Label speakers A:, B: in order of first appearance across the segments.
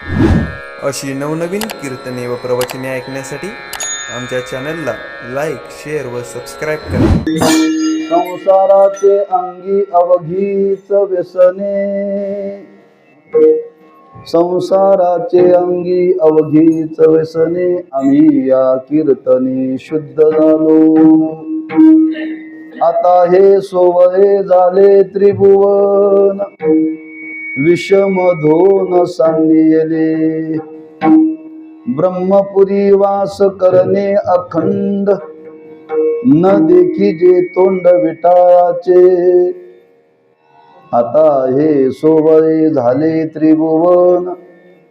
A: अशी नवनवीन कीर्तने व प्रवचने ऐकण्यासाठी आमच्या चॅनलला लाईक, शेअर व सबस्क्राईब करा.
B: संसाराचे अंगी अवघीच व्यसने, संसाराचे अंगी अवघीच व्यसने, आम्ही या कीर्तने शुद्ध झालो. आता हे सोवळे झाले त्रिभुवन, विषमधोन सांडिले. ब्रह्मपुरी वास करणे अखंड, न देखी जे तोंड विटाचे. आता हे सोवळे झाले त्रिभुवन,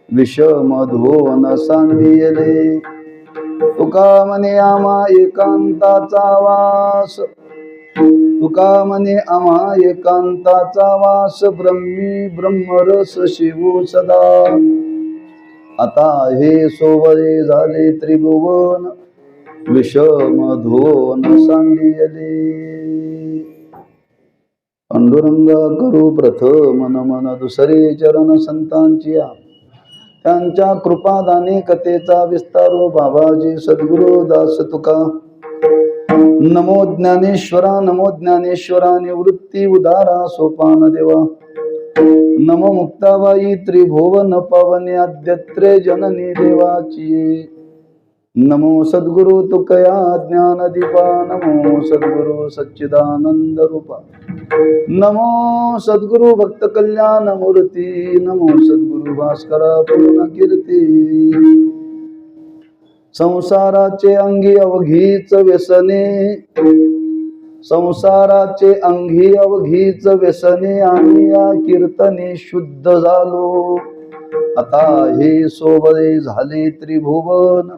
B: विषमधोन सांडिले. तुका म्हणे आम्हा एकांताचा वास, तुका म्हणे आम्हा एकांताचा वास, ब्रह्मी ब्रह्मरस शिवू सदा. आता हे सोवळे झाले त्रिभुवन, विषमधोन सांडिले. पांडुरंगा करू प्रथम नमन, दुसरे चरण संतांची. त्यांच्या कृपादाने कथेचा विस्तारो, बाबाजी सद्गुरु दास तुका. नमो ज्ञानेश्वरा, नमो ज्ञानेश्वरा, निवृत्ती उदारा सोपान देवा. नमो मुक्ताबाई त्रिभुवन पावने, आद्यत्रे जननी देवाची. नमो सद्गुरु तुकया ज्ञानदीपा, नमो सद्गुरु सच्चिदानंद रूपा. नमो सद्गुरु भक्त कल्याण मूर्ती, नमो सद्गुरु भास्करा पूर्ण कीर्ती. संसाराचे अंगी अवघीच व्यसने, संसाराचे अंगी अवघीच व्यसने, आम्ही या कीर्तने शुद्ध झालो. आता हे सोवळे झाले त्रिभुवन,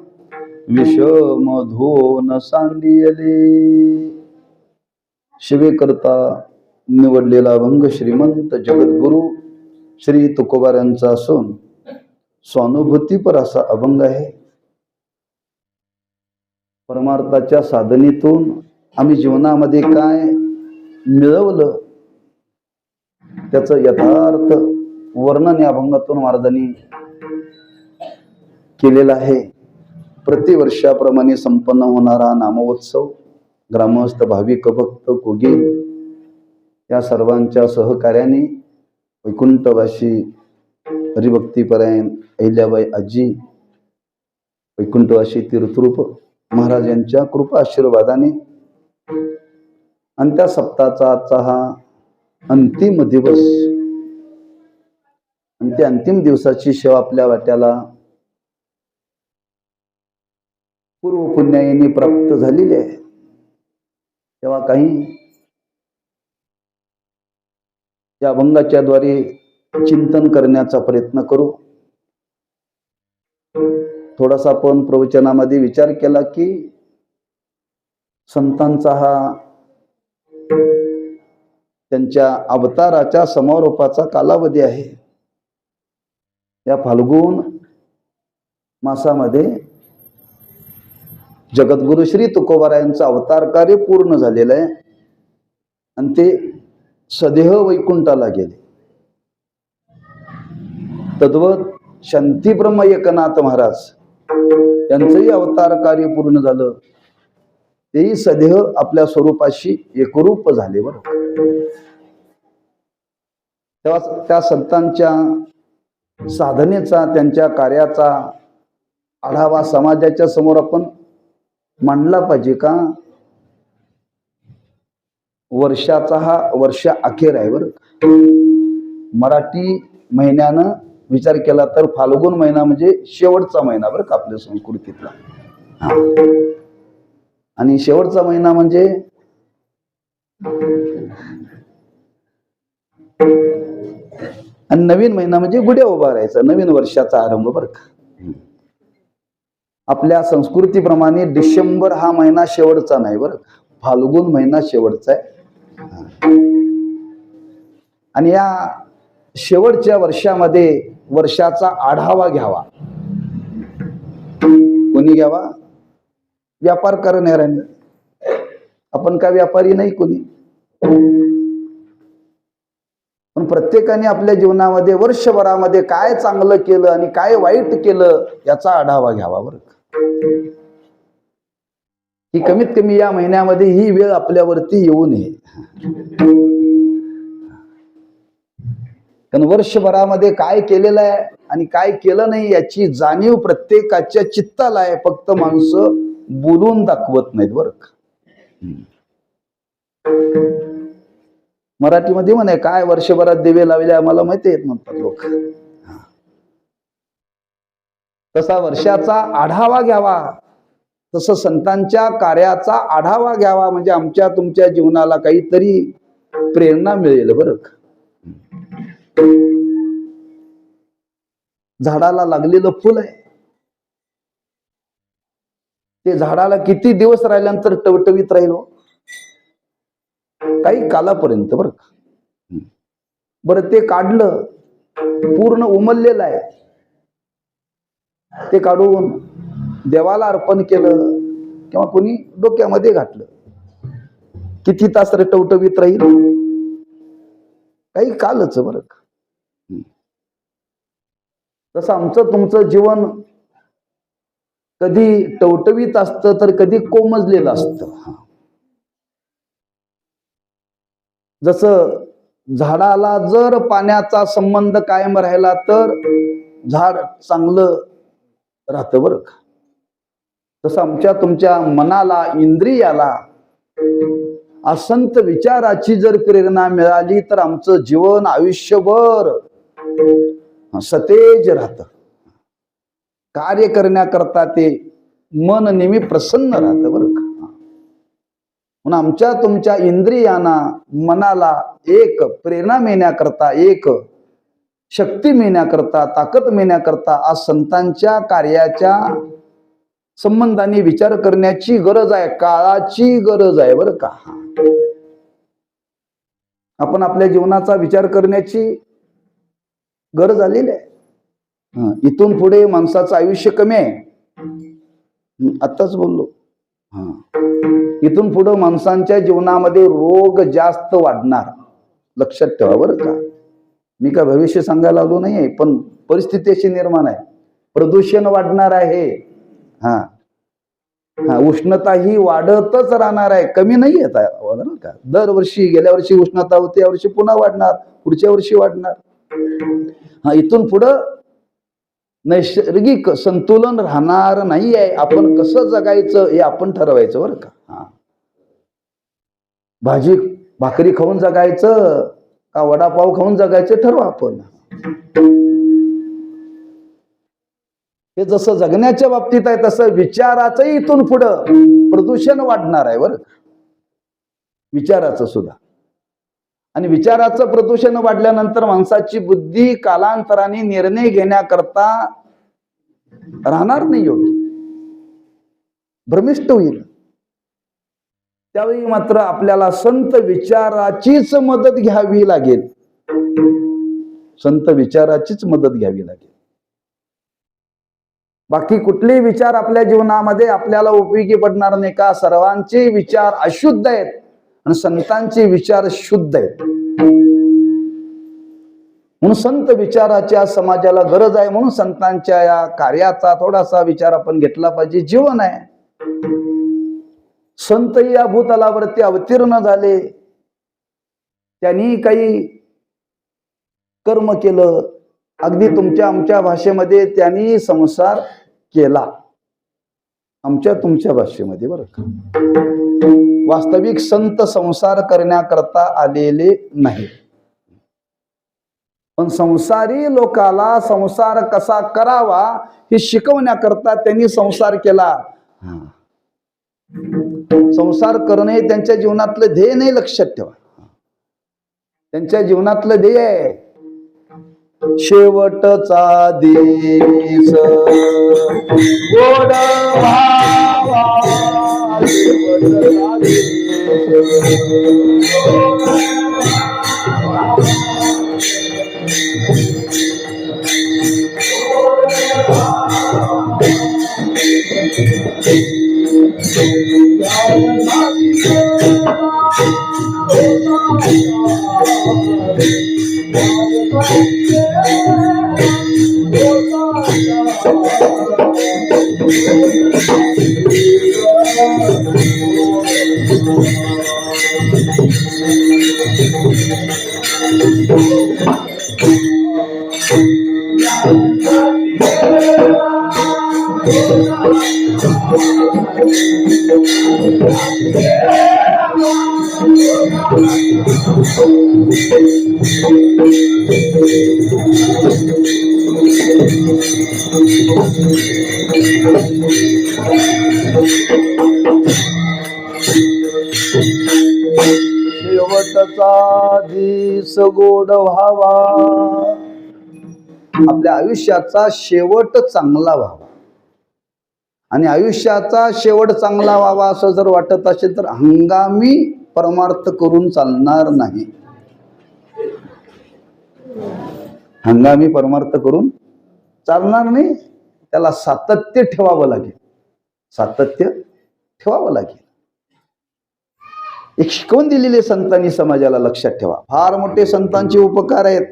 B: विषमधोन सांडिले. शिवेकरता निवडलेला अभंग श्रीमंत जगद्गुरु श्री तुकोबारांचा असून स्वानुभूतीपर असा अभंग आहे. परमार्थाच्या साधनेतून आम्ही जीवनामध्ये काय मिळवलं त्याचं यथार्थ वर्णन या अभंगातून महाराजांनी केलेलं आहे. प्रतिवर्षाप्रमाणे संपन्न होणारा नामोत्सव ग्रामस्थ, भाविक, भक्त, कोगी या सर्वांच्या सहकार्याने वैकुंठवासी हरिभक्तीपरायण अहिल्याबाई आजी, वैकुंठवासी तीर्थरूप महाराज यांच्या कृपा आशीर्वादाने आणि त्या सप्ताहाचा आजचा हा अंतिम दिवस, आणि त्या अंतिम दिवसाची सेवा आपल्या वाट्याला पूर्व पुण्याने प्राप्त झालेली आहे. तेव्हा काही या अभंगाच्या द्वारे चिंतन करण्याचा प्रयत्न करू. थोडासा आपण प्रवचनामध्ये विचार केला की संतांचा हा त्यांच्या अवताराच्या समारोपाचा कालावधी आहे. या फाल्गुन मासामध्ये जगद्गुरु श्री तुकोबारायांचं अवतार कार्य पूर्ण झालेलं आहे आणि ते सदेह वैकुंठाला गेले. तद्वत शांतीब्रह्म एकनाथ महाराज यांचंही अवतार कार्य पूर्ण झालं. तेही सदेह आपल्या स्वरूपाशी एकरूप झाले. बरं, तेव्हा त्या संतांच्या साधनेचा, त्यांच्या कार्याचा आढावा समाजाच्या समोर आपण मांडला पाहिजे का? वर्षाचा हा वर्ष अखेर आहे. बरं, मराठी महिन्यानं विचार केला तर फाल्गुन महिना म्हणजे शेवटचा महिना बरं का आपल्या संस्कृतीतला. आणि शेवटचा महिना म्हणजे आणि नवीन महिना म्हणजे गुढ्या उभारायचा, नवीन वर्षाचा आरंभ. बरं का, आपल्या संस्कृतीप्रमाणे डिसेंबर हा महिना शेवटचा नाही. बरं, फाल्गुन महिना शेवटचा आहे. आणि या शेवटच्या वर्षामध्ये वर्षाचा आढावा घ्यावा. कोणी घ्यावा? व्यापार करणाऱ्यांनी. आपण काय व्यापारी नाही कोणी. पण प्रत्येकाने आपल्या जीवनामध्ये वर्षभरामध्ये काय चांगलं केलं आणि काय वाईट केलं याचा आढावा घ्यावा बरं का. ही कमीत कमी या महिन्यामध्ये ही वेळ आपल्यावरती येऊ नये. कारण वर्षभरामध्ये काय केलेलं आहे आणि काय केलं नाही याची जाणीव प्रत्येकाच्या चित्ताला आहे, फक्त माणसं बोलून दाखवत नाहीत बरं का. मराठीमध्ये म्हणे काय वर्षभरात दिवे लावले आम्हाला माहिती आहेत म्हणतात लोक. तसा वर्षाचा आढावा घ्यावा, तसं संतांच्या कार्याचा आढावा घ्यावा, म्हणजे आमच्या तुमच्या जीवनाला काहीतरी प्रेरणा मिळेल बरं का. झाडाला लागलेलं फुल आहे, ते झाडाला किती दिवस राहिल्यानंतर टवटवीत राहील, काही कालापर्यंत बरं का. बरं ते काढलं, पूर्ण उमललेलं आहे, ते काढून देवाला अर्पण केलं किंवा कोणी डोक्यामध्ये घातलं, किती तास टवटवीत राहील, काही कालच बरं का. तसं आमचं तुमचं जीवन कधी टवटवीत असतं तर कधी कोमजलेलं असतं. जसं झाडाला जर पाण्याचा संबंध कायम राहिला तर झाड चांगलं राहतं बरं का. तसं आमच्या तुमच्या मनाला, इंद्रियाला असंत विचाराची जर प्रेरणा मिळाली तर आमचं जीवन आयुष्यभर सतेज राहतं. कार्य करण्याकरता ते मन नेहमी प्रसन्न राहतं बरं का. म्हणून आमच्या तुमच्या इंद्रियांना, मनाला एक प्रेरणा मिळण्याकरता, एक शक्ती मिळण्याकरता, ताकद मिळण्याकरता आज संतांच्या कार्याच्या संबंधाने विचार करण्याची गरज आहे, काळाची गरज आहे बरं का. आपण आपल्या जीवनाचा विचार करण्याची गरज आलेली आहे. इथून पुढे माणसाचं आयुष्य कमी आहे, आत्ताच बोललो. इथून पुढे माणसांच्या जीवनामध्ये रोग जास्त वाढणार, लक्षात ठेवा बरं का. मी काय भविष्य सांगायला आलो नाहीये, पण परिस्थिती अशी निर्माण आहे. प्रदूषण वाढणार आहे, उष्णता ही वाढतच राहणार आहे, कमी नाही येत आहे का. दरवर्षी, गेल्या वर्षी उष्णता होती, यावर्षी पुन्हा वाढणार, पुढच्या वर्षी वाढणार. इथून पुढं नैसर्गिक संतुलन राहणार नाही आहे. आपण कसं जगायचं हे आपण ठरवायचं बरं का. भाजी भाकरी खाऊन जगायचं का वडापाव खाऊन जगायचं ठरवा आपण. हे जसं जगण्याच्या बाबतीत आहे तसं विचाराचं इथून पुढं प्रदूषण वाढणार आहे बरं का, विचाराचं सुद्धा. आणि विचाराचं प्रदूषण वाढल्यानंतर माणसाची बुद्धी कालांतराने निर्णय घेण्याकरता राहणार नाही, योग्य भ्रमिष्ट होईल. त्यावेळी मात्र आपल्याला संत विचाराचीच मदत घ्यावी लागेल, संत विचाराचीच मदत घ्यावी लागेल. बाकी कुठलेही विचार आपल्या जीवनामध्ये आपल्याला उपयोगी पडणार नाही का. सर्वांचे विचार अशुद्ध आहेत आणि संतांचे विचार शुद्ध आहेत. म्हणून संत विचाराच्या समाजाला गरज आहे. म्हणून संतांच्या या कार्याचा थोडासा विचार आपण घेतला पाहिजे. जीवन आहे, संतही या भूतलावरती अवतीर्ण झाले, त्यांनी काही कर्म केलं, अगदी तुमच्या आमच्या भाषेमध्ये त्यांनी संसार केला, आमच्या तुमच्या भाषेमध्ये बरं का. वास्तविक संत संसार करण्याकरता आलेले नाही, पण संसारी लोकाला संसार कसा करावा हे शिकवण्याकरता त्यांनी संसार केला. संसार करणे त्यांच्या जीवनातलं ध्येय नाही, लक्षात ठेवा. त्यांच्या जीवनातलं ध्येय आहे शेवटचा दिस गोड व्हावा, शेवटचा दिस शेवटचा दिस गोड व्हावा, आपल्या आयुष्याचा शेवट चांगला व्हावा. आणि आयुष्याचा शेवट चांगला व्हावा असं जर वाटत असेल तर हंगामी परमार्थ करून चालणार नाही. हंगामी परमार्थ करून चालणार नाही. त्याला सातत्य ठेवावं लागेल. सातत्य ठेवावं लागेल. एक शिकवून दिलेले संतांनी समाजाला लक्षात ठेवा. फार मोठे संतांचे उपकार आहेत.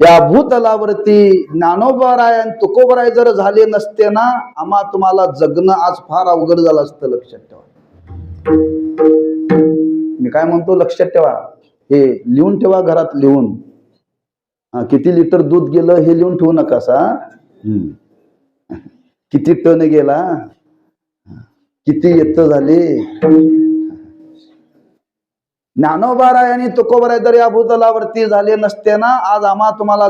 B: या भूतलावरती ज्ञानोबाराय आणि तुकोबाराय जर झाले नसते ना, आम्हा तुम्हाला जगणं आज फार अवघड झालं असतं. लक्षात ठेवा. मी काय म्हणतो लक्षात ठेवा. हे लिहून ठेवा घरात लिहून. किती लिटर दूध गेलं हे लिहून ठेवू नका सा. किती टन गेला, किती येत झाले. ज्ञानोबाराय आणि तुकोबाराय जर या भूतलावरती झाले नसते ना, आज आम्हा तुम्हाला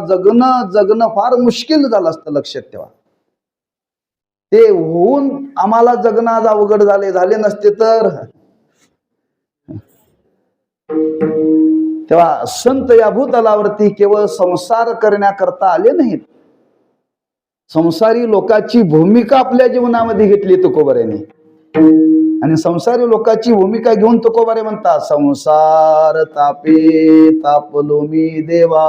B: जगणं फार मुश्किल झालं असतं. लक्षात ठेवा. ते होऊन आम्हाला जगणं आज अवघड झाले नसते तर. तेव्हा संत या भूतलावरती केवळ संसार करण्याकरता आले नाहीत. संसारी लोकांची भूमिका आपल्या जीवनामध्ये घेतली तुकोबारायांनी. आणि संसारी लोकांची भूमिका घेऊन तुकोबारे म्हणतात, संसार तापे तापलो मी देवा,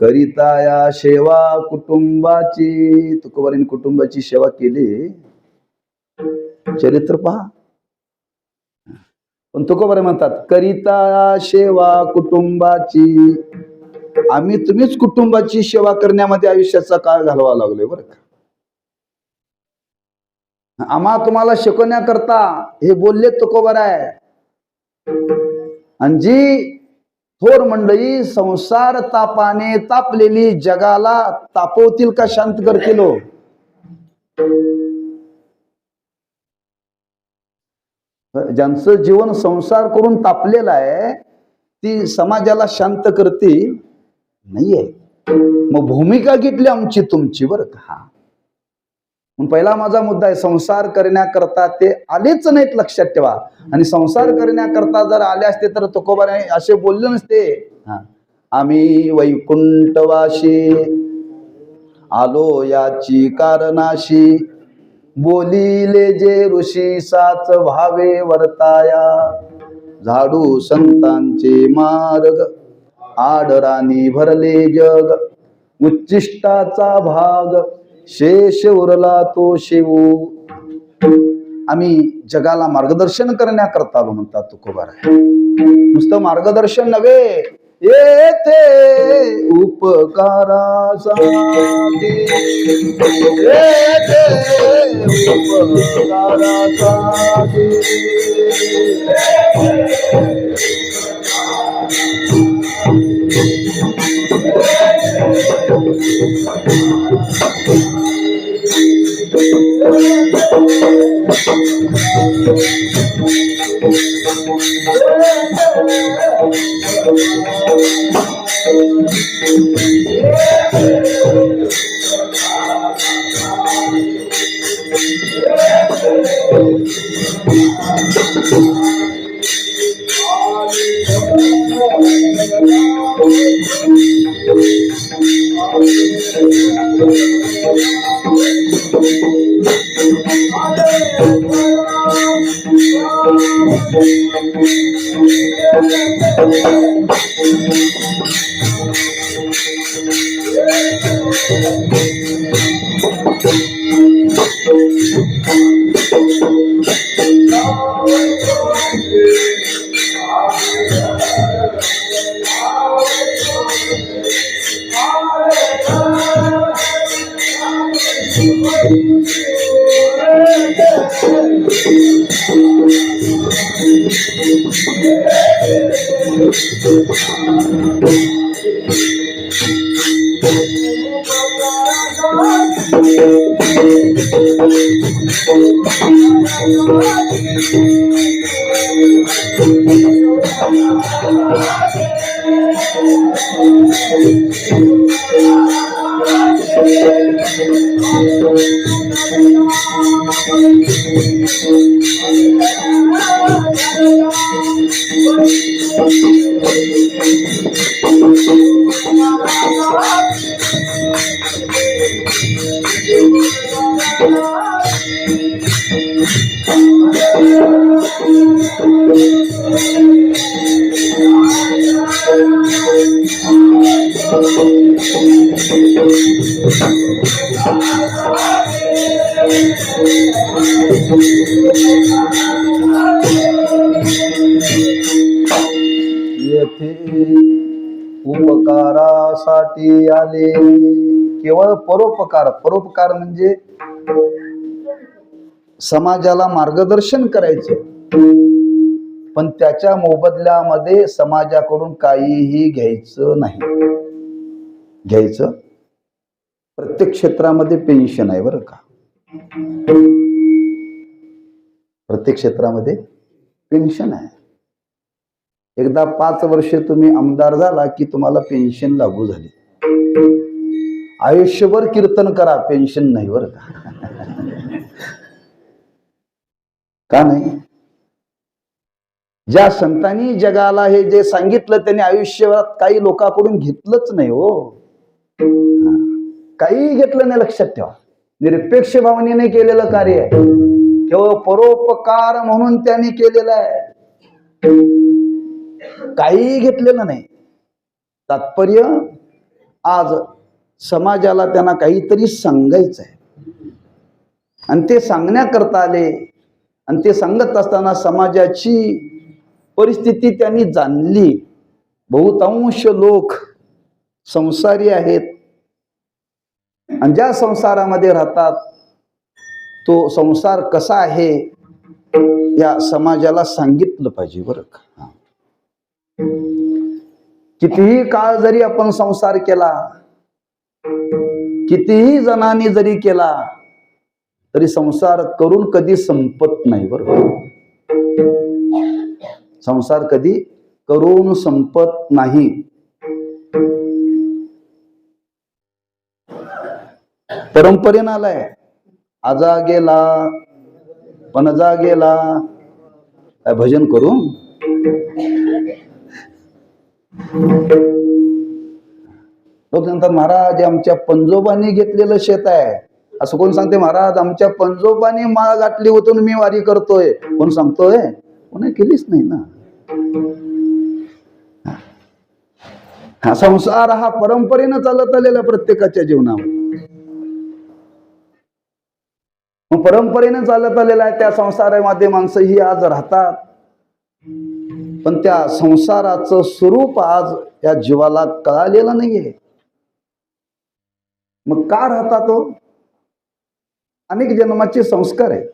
B: करिता या सेवा कुटुंबाची. तुकोबारांनी कुटुंबाची सेवा केली. चरित्र पहा. पण तुकोबारे म्हणतात, करिता सेवा कुटुंबाची. आम्ही तुम्हीच कुटुंबाची सेवा करण्यामध्ये आयुष्याचा काळ घालवा लागलोय बरं का. आम्हा तुम्हाला शिकवण्याकरता हे बोलले तुकोबाराय. आणि जी थोर मंडळी संसार तापाने तापलेली जगाला तापवतील का शांत करतील? ज्यांचं जीवन संसार करून तापलेलं आहे ती समाजाला शांत करतील नाहीये. मग भूमिका घेतली आमची तुमची बरं का. पहिला माझा मुद्दा आहे, संसार करण्याकरता ते आलेच नाहीत. लक्षात ठेवा. आणि संसार करण्याकरता जर आले असते तर तुकोबाराय असे बोलले नसते, आम्ही वैकुंठवाशी आलो याची कारणाशी, बोलिले जे ऋषी साच भावे वर्ताया, झाडू संतांचे मार्ग आडराणी भरले जग, उच्चिष्टाचा भाग शेष उरला तो शिवू. आम्ही जगाला मार्गदर्शन करण्याकरता आलो म्हणतात तुकोबाराय. नुसतं मार्गदर्शन नव्हे, येथे उपकारासाठी, येथे उपकारासाठी. येथे उपकारासाठी आले. केवळ परोपकार. परोपकार म्हणजे समाजाला मार्गदर्शन करायचं, पण त्याच्या मोबदल्यामध्ये समाजाकडून काहीही घ्यायचं नाही. घ्यायचं. प्रत्येक क्षेत्रामध्ये पेन्शन आहे बरं का. प्रत्येक क्षेत्रामध्ये पेन्शन आहे. एकदा 5 वर्ष तुम्ही आमदार झाला की तुम्हाला पेन्शन लागू झाली. आयुष्यभर कीर्तन करा, पेन्शन नाही बरं का. का नाही? ज्या संतांनी जगाला हे जे सांगितलं त्यांनी आयुष्यात काही लोकांकडून घेतलंच नाही हो. काही घेतलं नाही. लक्षात ठेवा. निरपेक्ष भावनेने केलेलं कार्य आहे. केवळ परोपकार म्हणून त्यांनी केलेलं आहे. काही घेतलेलं नाही. तात्पर्य आज समाजाला त्यांना काहीतरी सांगायचं आहे आणि ते सांगण्याकरता आले. आणि ते सांगत असताना समाजाची परिस्थिती त्यांनी जाणली. बहुतांश लोक संसारी आहेत आणि ज्या संसारामध्ये राहतात तो संसार कसा आहे या समाजाला सांगितलं पाहिजे बरं का. कितीही काळ जरी आपण संसार केला, कितीही जणांनी जरी केला, तरी संसार करून कधी संपत नाही बरं. संसार कधी करून संपत नाही. परंपरेनं आलाय. आजा गेला पणजा गेला. काय भजन करू? लोक सांगतात महाराज आमच्या पंजोबांनी घेतलेलं शेत आहे. असं कोण सांगते? महाराज आमच्या पंजोबांनी माळ गाठली होती मी वारी करतोय. कोण सांगतोय? कोणी केलीच नाही ना. हा संसार हा परंपरेनं चालत आलेला प्रत्येकाच्या जीवनामध्ये. मग परंपरेनं चालत आलेला आहे त्या संसारामध्ये माणसं ही आज राहतात, पण त्या संसाराचं स्वरूप आज या जीवाला कळालेलं नाहीये. मग का राहतात तो? अनेक जन्माचे संस्कार आहेत.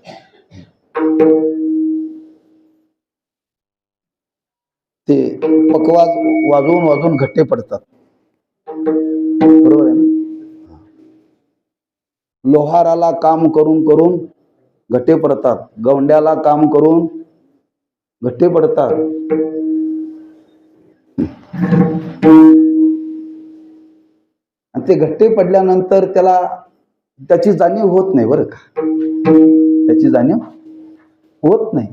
B: ते पकवाज वाजवून वाजवून घट्टे पडतात. बरोबर आहे ना? लोहाराला काम करून करून घट्टे पडतात. गवंड्याला काम करून घट्टे पडतात. आणि ते घट्टे पडल्यानंतर त्याची जाणीव होत नाही बरं का. त्याची जाणीव होत नाही.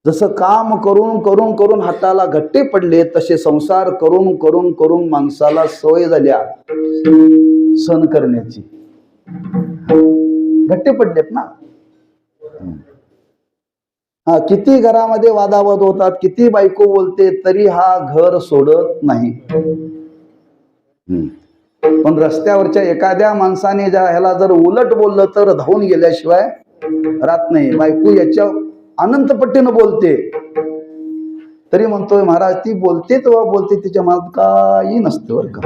B: जसं काम करून करून करून हाताला घट्टे पडले, तसे संसार करून करून करून माणसाला सवय झाल्या सण करण्याची. घट्टे पडलेत ना. हा, किती घरामध्ये वादावाद होतात, किती बायको बोलते, तरी हा घर सोडत नाही. पण रस्त्यावरच्या एखाद्या माणसाने ह्याला जर उलट बोललं तर धावून गेल्याशिवाय राहत नाही. बायको याच्या अनंत पट्टीनं बोलते, तरी म्हणतोय महाराज ती बोलते तेव्हा बोलते, तिच्या मनात काही नसतं बरं का.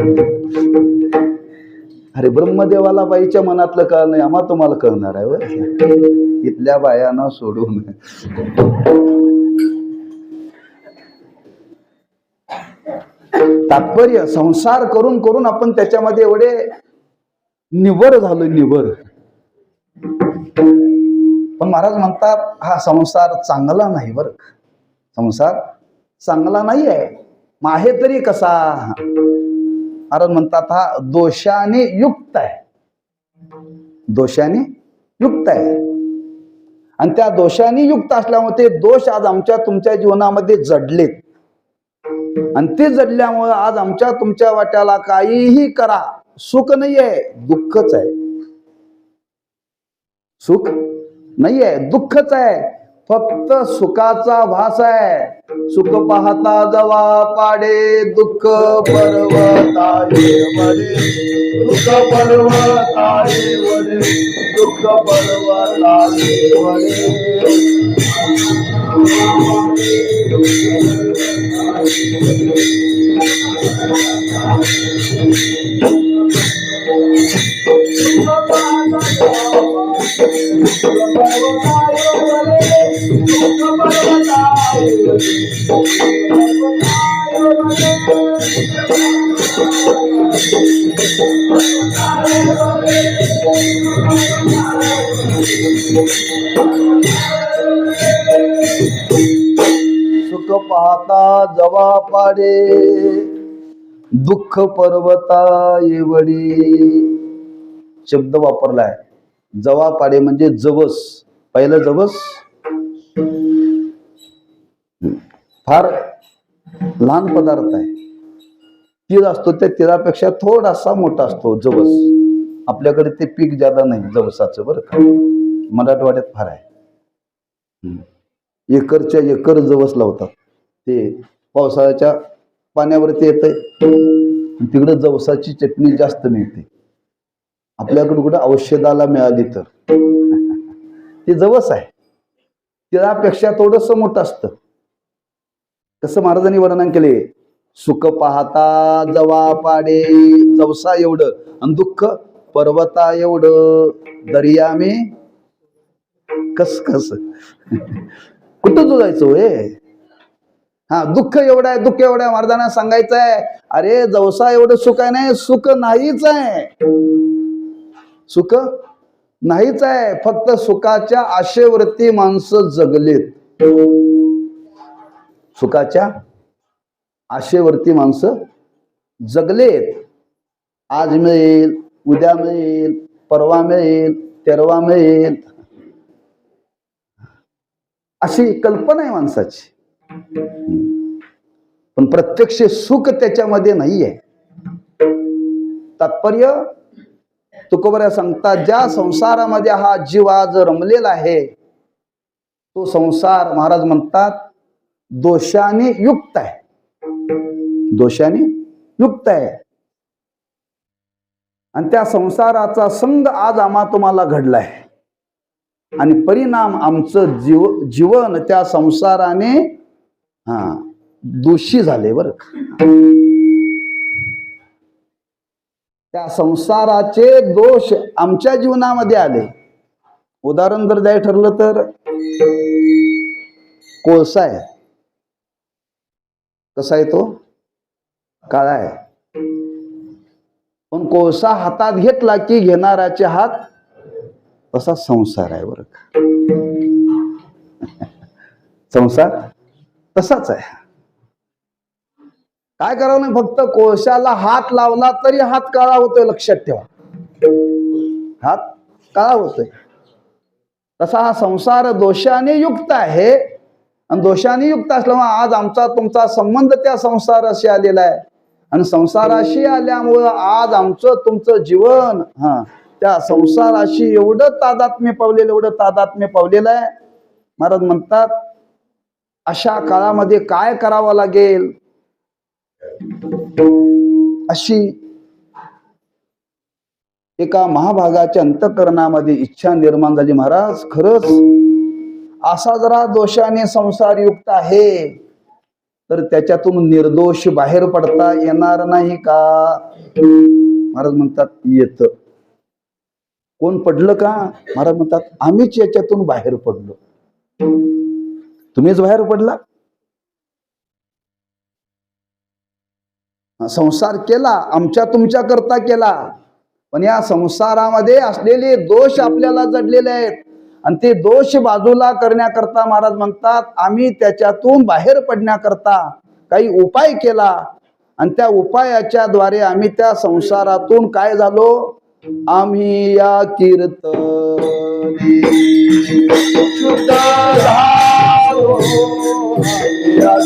B: अरे ब्रह्मदेवाला बाईच्या मनातलं कळलं नाही, आम्हा तुम्हाला कळणार आहे होय? इथल्या बायांना सोडून. तात्पर्य संसार करून करून आपण त्याच्यामध्ये एवढे निवर झालो, निवर. पण महाराज म्हणतात हा संसार चांगला नाही बरं. संसार चांगला नाही आहे. मग आहे तरी कसा? महाराज म्हणतात हा दोषाने युक्त आहे. दोषाने युक्त आहे. आणि त्या दोषाने युक्त असल्यामुळे ते दोष आज आमच्या तुमच्या जीवनामध्ये जडलेत. आणि ते जडल्यामुळे आज आमच्या तुमच्या वाट्याला काहीही करा सुख नाहीये, दुःखच आहे. सुख नाहीये, दुःखच आहे. फक्त सुखाचा भास आहे. सुख पाहता जवा पाडे, दुःख पर्वताळे वडे. दुःख पर्वताळे वडे, दुःख पर्वताळे वडे. सुख पाहता जवा पाडे, दुःख पर्वता येवडी. शब्द वापरलाय. जवा पाडे म्हणजे जवस. पहिलं जवस फार लहान पदार्थ आहे. तीळ असतो, त्या तिळापेक्षा थोडासा मोठा असतो जवस. आपल्याकडे ते पीक ज्यादा नाही जवसाचं बरं का. मराठवाड्यात फार आहे. एकरच्या एकर जवस लावतात. ते पावसाळ्याच्या पाण्यावरती येतंय. तिकडे जवसाची चटणी जास्त मिळते. आपल्याकडे कुठं औषधाला मिळाली तर ते जवस आहे. तिळापेक्षा थोडस मोठं असतं. कसं महाराजांनी वर्णन केले. सुख पाहता जवा पाडे, जवसा एवढं. आणि दुःख पर्वता एवढं. दर्या मे कस कस कुठं तू जायचं होय? हा दुःख एवढं आहे, दुःख एवढं आहे. महाराजांना सांगायचं आहे अरे जवसा एवढं सुख आहे. नाही, सुख नाहीच आहे. सुख नाहीच आहे. फक्त सुखाच्या आशेवरती माणसं जगलेत. सुखाच्या आशेवरती माणसं जगलेत. आज मिळेल, उद्या मिळेल, परवा मिळेल, तेरवा मिळेल, अशी कल्पना आहे माणसाची. पण प्रत्यक्ष सुख त्याच्यामध्ये नाहीये. तात्पर्य तुकोबऱ्या सांगतात ज्या संसारामध्ये हा जीव आज रमलेला आहे तो संसार महाराज म्हणतात दोषाने युक्त आहे. दोषाने युक्त आहे. आणि त्या संसाराचा संग आज आम्हा तुम्हाला घडलाय. आणि परिणाम आमचं जीवन त्या संसाराने दोषी झाले बरं. त्या संसाराचे दोष आमच्या जीवनामध्ये आले. उदाहरण जर द्यायचं ठरलं तर कोळसा आहे. कसा आहे तो? काळा आहे. पण कोळसा हातात घेतला की घेणाराचे हात तसा संसार आहे बरं का. संसार तसाच आहे. काय करावं नाही, फक्त कोळशाला हात लावला तरी हात काळा होतोय. लक्षात ठेवा, हात काळा होतोय. तसा हा संसार दोषाने युक्त आहे. आणि दोषाने युक्त असल्यामुळे आज आमचा तुमचा संबंध त्या संसाराशी आलेला आहे. आणि संसाराशी आल्यामुळं आज आमचं तुमचं जीवन त्या संसाराशी एवढं तादात्म्य पावलेलं, एवढं तादात्म्य पावलेलं आहे. महाराज म्हणतात अशा काळामध्ये काय करावं लागेल. अशी एका महाभागाच्या अंतःकरणामध्ये इच्छा निर्माण झाली. महाराज खरंच असा जरा दोषाने संसार युक्त आहे तर त्याच्यातून निर्दोष बाहेर पडता येणार नाही का? महाराज म्हणतात येतं. कोण पडलं का? महाराज म्हणतात आम्हीच याच्यातून बाहेर पडलो. तुम्हीच बाहेर पडला. संसार केला आमच्या तुमच्या करता केला, पण या संसारामध्ये असलेले दोष आपल्याला जडलेले आहेत आणि ते दोष बाजूला करण्याकरता महाराज म्हणतात आम्ही त्याच्यातून बाहेर पडण्याकरता काही उपाय केला आणि त्या उपायाच्या द्वारे आम्ही त्या संसारातून काय झालो? आम्ही या कीर्तने शुद्ध झालो. या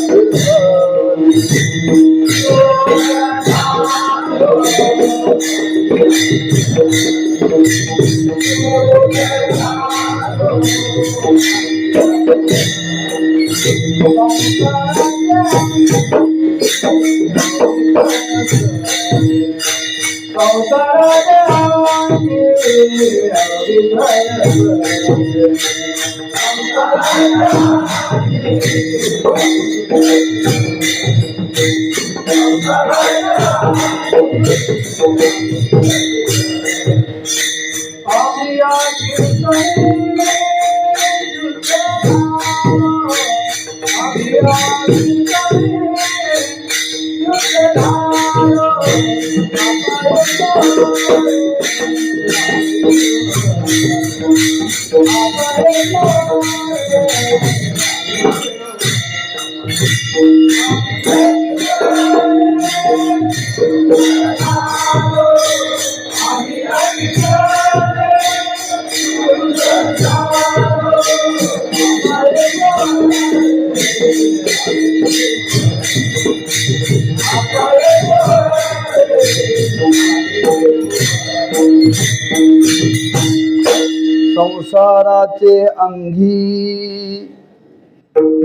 B: संसाराचे अंगी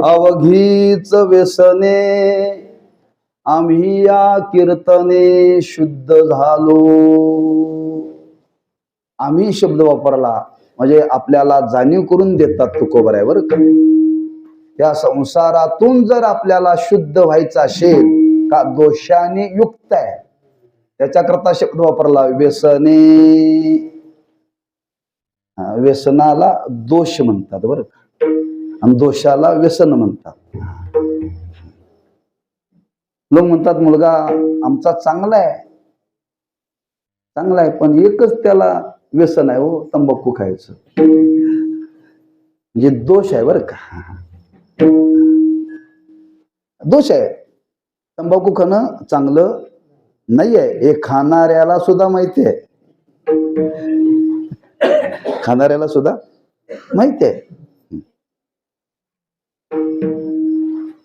B: अवघीच व्यसने आम्ही या कीर्तने शुद्ध झालो. आम्ही शब्द वापरला म्हणजे आपल्याला जाणीव करून देतात तुकोबर आहे बरं का. या संसारातून जर आपल्याला शुद्ध व्हायचं असेल का दोषाने युक्त आहे त्याच्याकरता शब्द वापरला व्यसने. व्यसनाला दोष म्हणतात बरं का आणि दोषाला व्यसन म्हणतात. लोक म्हणतात मुलगा आमचा चांगला आहे पण एकच त्याला व्यसन आहे हो तंबाखू खायचं. म्हणजे दोष आहे बरं का. दोष आहे. तंबाखू खाणं चांगलं नाही आहे हे खाणाऱ्याला सुद्धा माहिती आहे. खाणाऱ्याला सुद्धा माहिती आहे.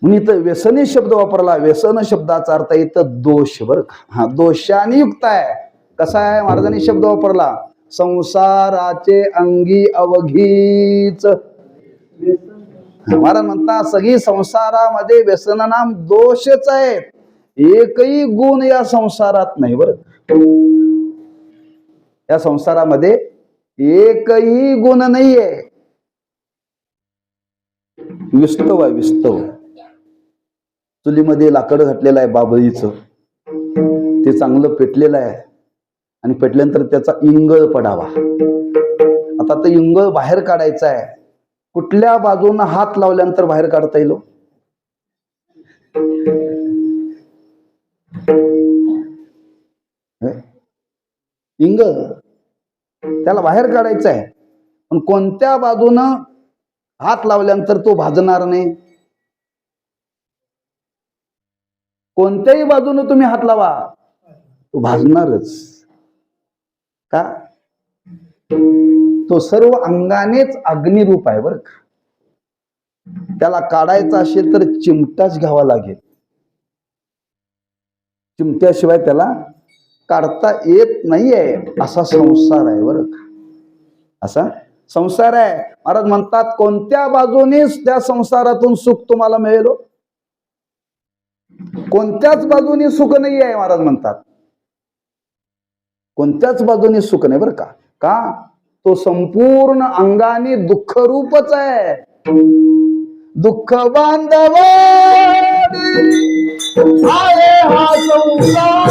B: म्हणून इथं व्यसनी शब्द वापरला. व्यसन शब्दाचा अर्थ इथं दोष बरं का. हा दोषाने युक्त आहे. कसा आहे? महाराजांनी शब्द वापरला संसाराचे अंगी अवघीच. महाराज म्हणता सगळी संसारामध्ये व्यसनानाम दोषच आहेत. एकही गुण या संसारात नाही बरं. या संसारामध्ये एकही गुण नाहीये. विस्तव आहे विस्तव. चुलीमध्ये लाकड घातलेलं आहे बाबळीचं, ते चांगलं पेटलेलं आहे आणि पेटल्यानंतर त्याचा इंगळ पडावा. आता तो इंगळ बाहेर काढायचा आहे. कुठल्या बाजूने हात लावल्यानंतर बाहेर काढता येईल? इंगळ त्याला बाहेर काढायचा आहे पण कोणत्या बाजूनं हात लावल्यानंतर तो भाजणार नाही? कोणत्याही बाजूने तुम्ही हात लावा तो भाजणारच. का? तो सर्व अंगानेच अग्निरूप आहे बरं का. त्याला काढायचा असेल तर चिमटाच घ्यावा लागेल. चिमट्याशिवाय त्याला काढता येत नाहीये. असा संसार आहे बरं का. असा संसार आहे. महाराज म्हणतात कोणत्या बाजूने त्या संसारातून सुख तुम्हाला मिळेल? कोणत्याच बाजूने सुख नाही आहे. महाराज म्हणतात कोणत्याच बाजूने सुख नाही बरं का. का? तो संपूर्ण अंगाने दुःख रूपच आहे. दुःख बांधव आहे हा संसार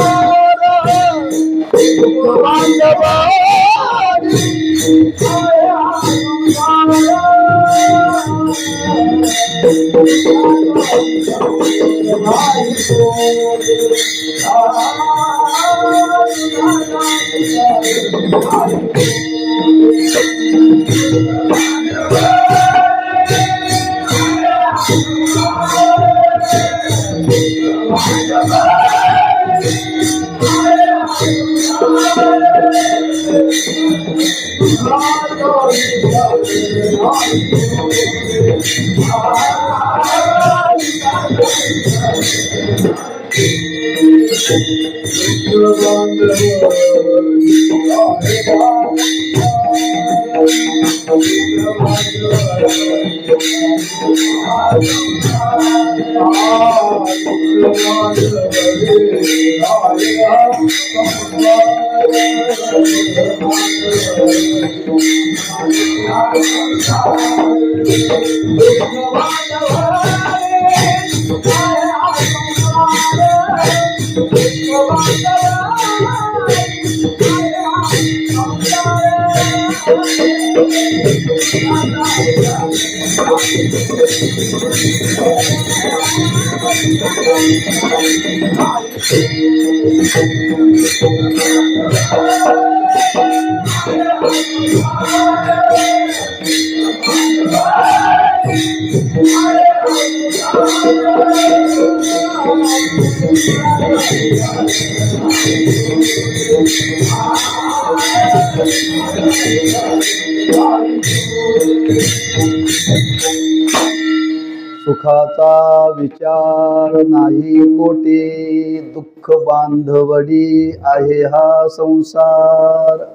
B: सुखाचा विचार नाही कोटी, दुःख बांधवडी आहे हा संसार.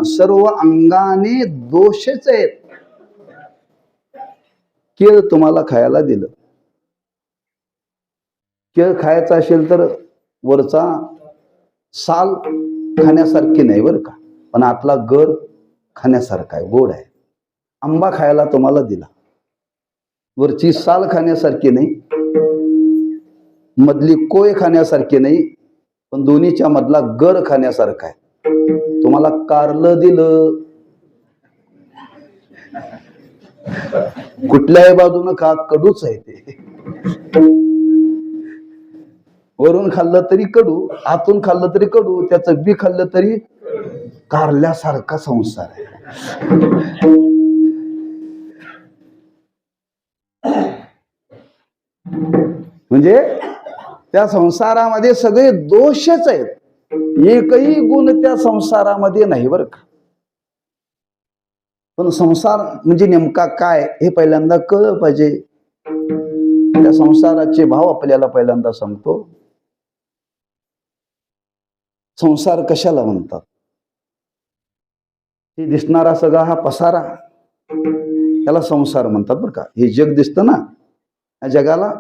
B: सर्व अंगाने दोषच आहेत. केळ तुम्हाला खायला दिलं, केळ खायचं असेल तर वरचा साल खाण्यासारखी नाही बरं का, पण आतला गर खाण्यासारखा आहे, गोड आहे. आंबा खायला तुम्हाला दिला, वरची साल खाण्यासारखी नाही, मधली कोय खाण्यासारखी नाही, पण दोन्हीच्या मधला गर खाण्यासारखा आहे. तुम्हाला कारलं दिलं, कुठल्याही बाजूनं खा, कडूच आहे ते. वरून खाल्लं तरी कडू, आतून खाल्लं तरी कडू, त्याचं बी खाल्लं तरी कारल्यासारखा संसार आहे. म्हणजे त्या संसारामध्ये सगळे दोषच आहेत, एकही गुण त्या संसारामध्ये नाही बरं का. पण संसार म्हणजे नेमका काय हे पहिल्यांदा कळलं पाहिजे. त्या संसाराचे भाव आपल्याला पहिल्यांदा सांगतो. संसार कशाला म्हणतात? हे दिसणारा सगळा हा पसारा, त्याला संसार म्हणतात बरं का. हे जग दिसतं ना, या जगाला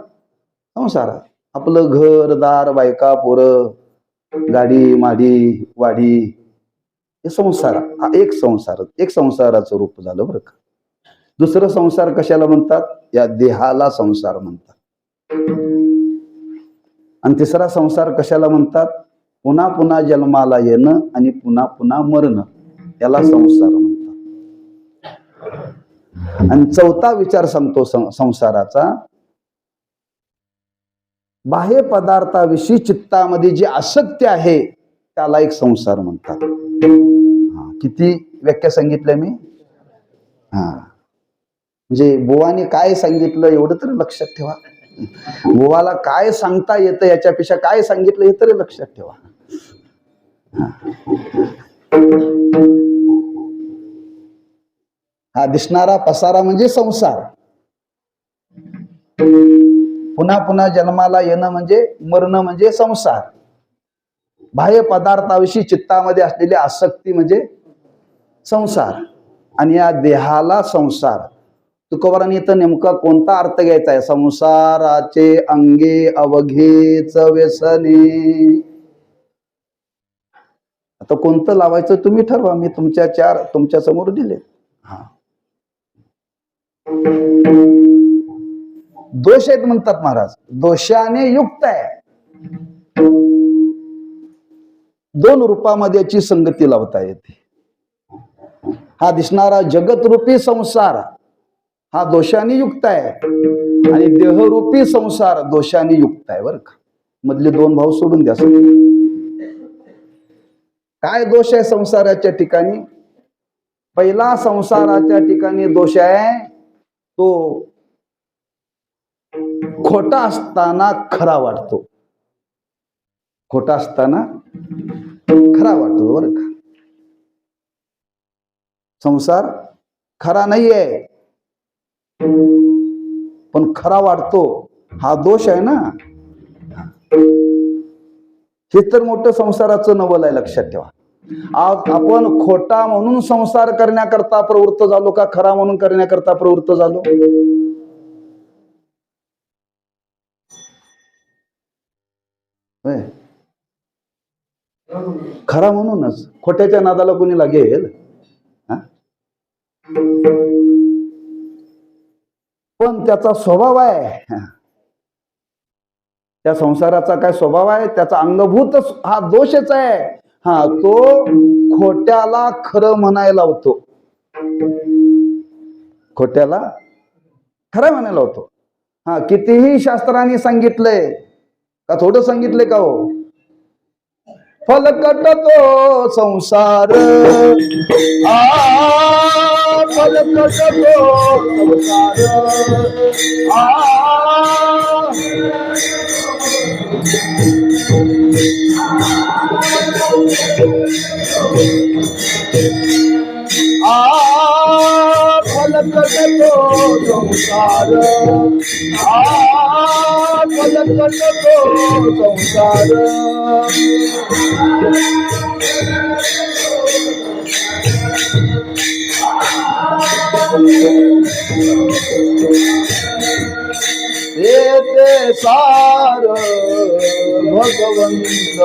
B: संसार. आपलं घर दार, बायका पोरं, गाडी माडी वाडी, हे संसार. हा एक संसार, एक संसाराचं रूप झालं बरं का. दुसरं संसार कशाला म्हणतात? या देहाला संसार म्हणतात. आणि तिसरा संसार कशाला म्हणतात? पुन्हा पुन्हा जन्माला येणं आणि पुन्हा पुन्हा मरणं, याला संसार म्हणतात. आणि चौथा विचार सांगतो संसाराचा, बाह्य पदार्थाविषयी चित्तामध्ये जी आसक्ती आहे त्याला एक संसार म्हणतात. किती व्याख्या सांगितल्या मी? म्हणजे बुवाने काय सांगितलं एवढं तरी लक्षात ठेवा. बुवाला काय सांगता येतं याच्यापेक्षा काय सांगितलं हे तरी लक्षात ठेवा. हा दिसणारा पसारा म्हणजे संसार. पुन्हा पुन्हा जन्माला येणं म्हणजे मरणं म्हणजे संसार. बाह्य पदार्थाविषयी चित्तामध्ये असलेली आसक्ती म्हणजे संसार. आणि या देहाला संसार. तुकोबारांनी इथं नेमका कोणता अर्थ घ्यायचा आहे? संसाराचे अंगे अवघेच व्यसने. आता कोणतं लावायचं तुम्ही ठरवा, मी तुमच्या समोर दिले. दोष आहेत म्हणतात महाराज, दोषाने युक्त आहे. दोन रूपामध्ये याची संगती लावता येते. हा दिसणारा जगतरूपी संसार हा दोषाने युक्त आहे आणि देहरूपी संसार दोषाने युक्त आहे. बरं का, मधले दोन भाव सोडून द्या. काय दोष आहे संसाराच्या ठिकाणी? पहिला संसाराच्या ठिकाणी दोष आहे तो खोटा असताना खरा वाटतो. खोटा असताना खरा वाटतो. बरं का, संसार खरा नाहीये पण खरा वाटतो, हा दोष आहे ना. हे तर मोठं संसाराचं नवल आहे, लक्षात ठेवा. आज आपण खोटा म्हणून संसार करण्याकरता प्रवृत्त झालो का खरा म्हणून करण्याकरता प्रवृत्त झालो? खरा म्हणूनच. खोट्याच्या नादाला कोणी लागेल? पण त्याचा स्वभाव आहे, त्या संसाराचा काय स्वभाव आहे? त्याचा अंगभूत हा दोषच आहे. हा, तो खोट्याला खरं म्हणायला होतो. खोट्याला खरं म्हणायला होतो. हा, कितीही शास्त्रांनी सांगितलंय का? थोडं सांगितलंय का हो? फलकट तो संसार, फलकट तो फलकट तो संसार, फलकट तो संसार. येते सार भगवंत,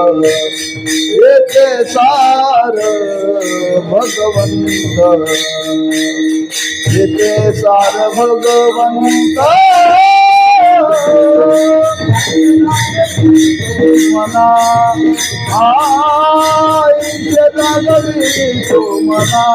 B: येते सार भगवंत, येते सार भगवंत. मना आईचे लागली तो मना.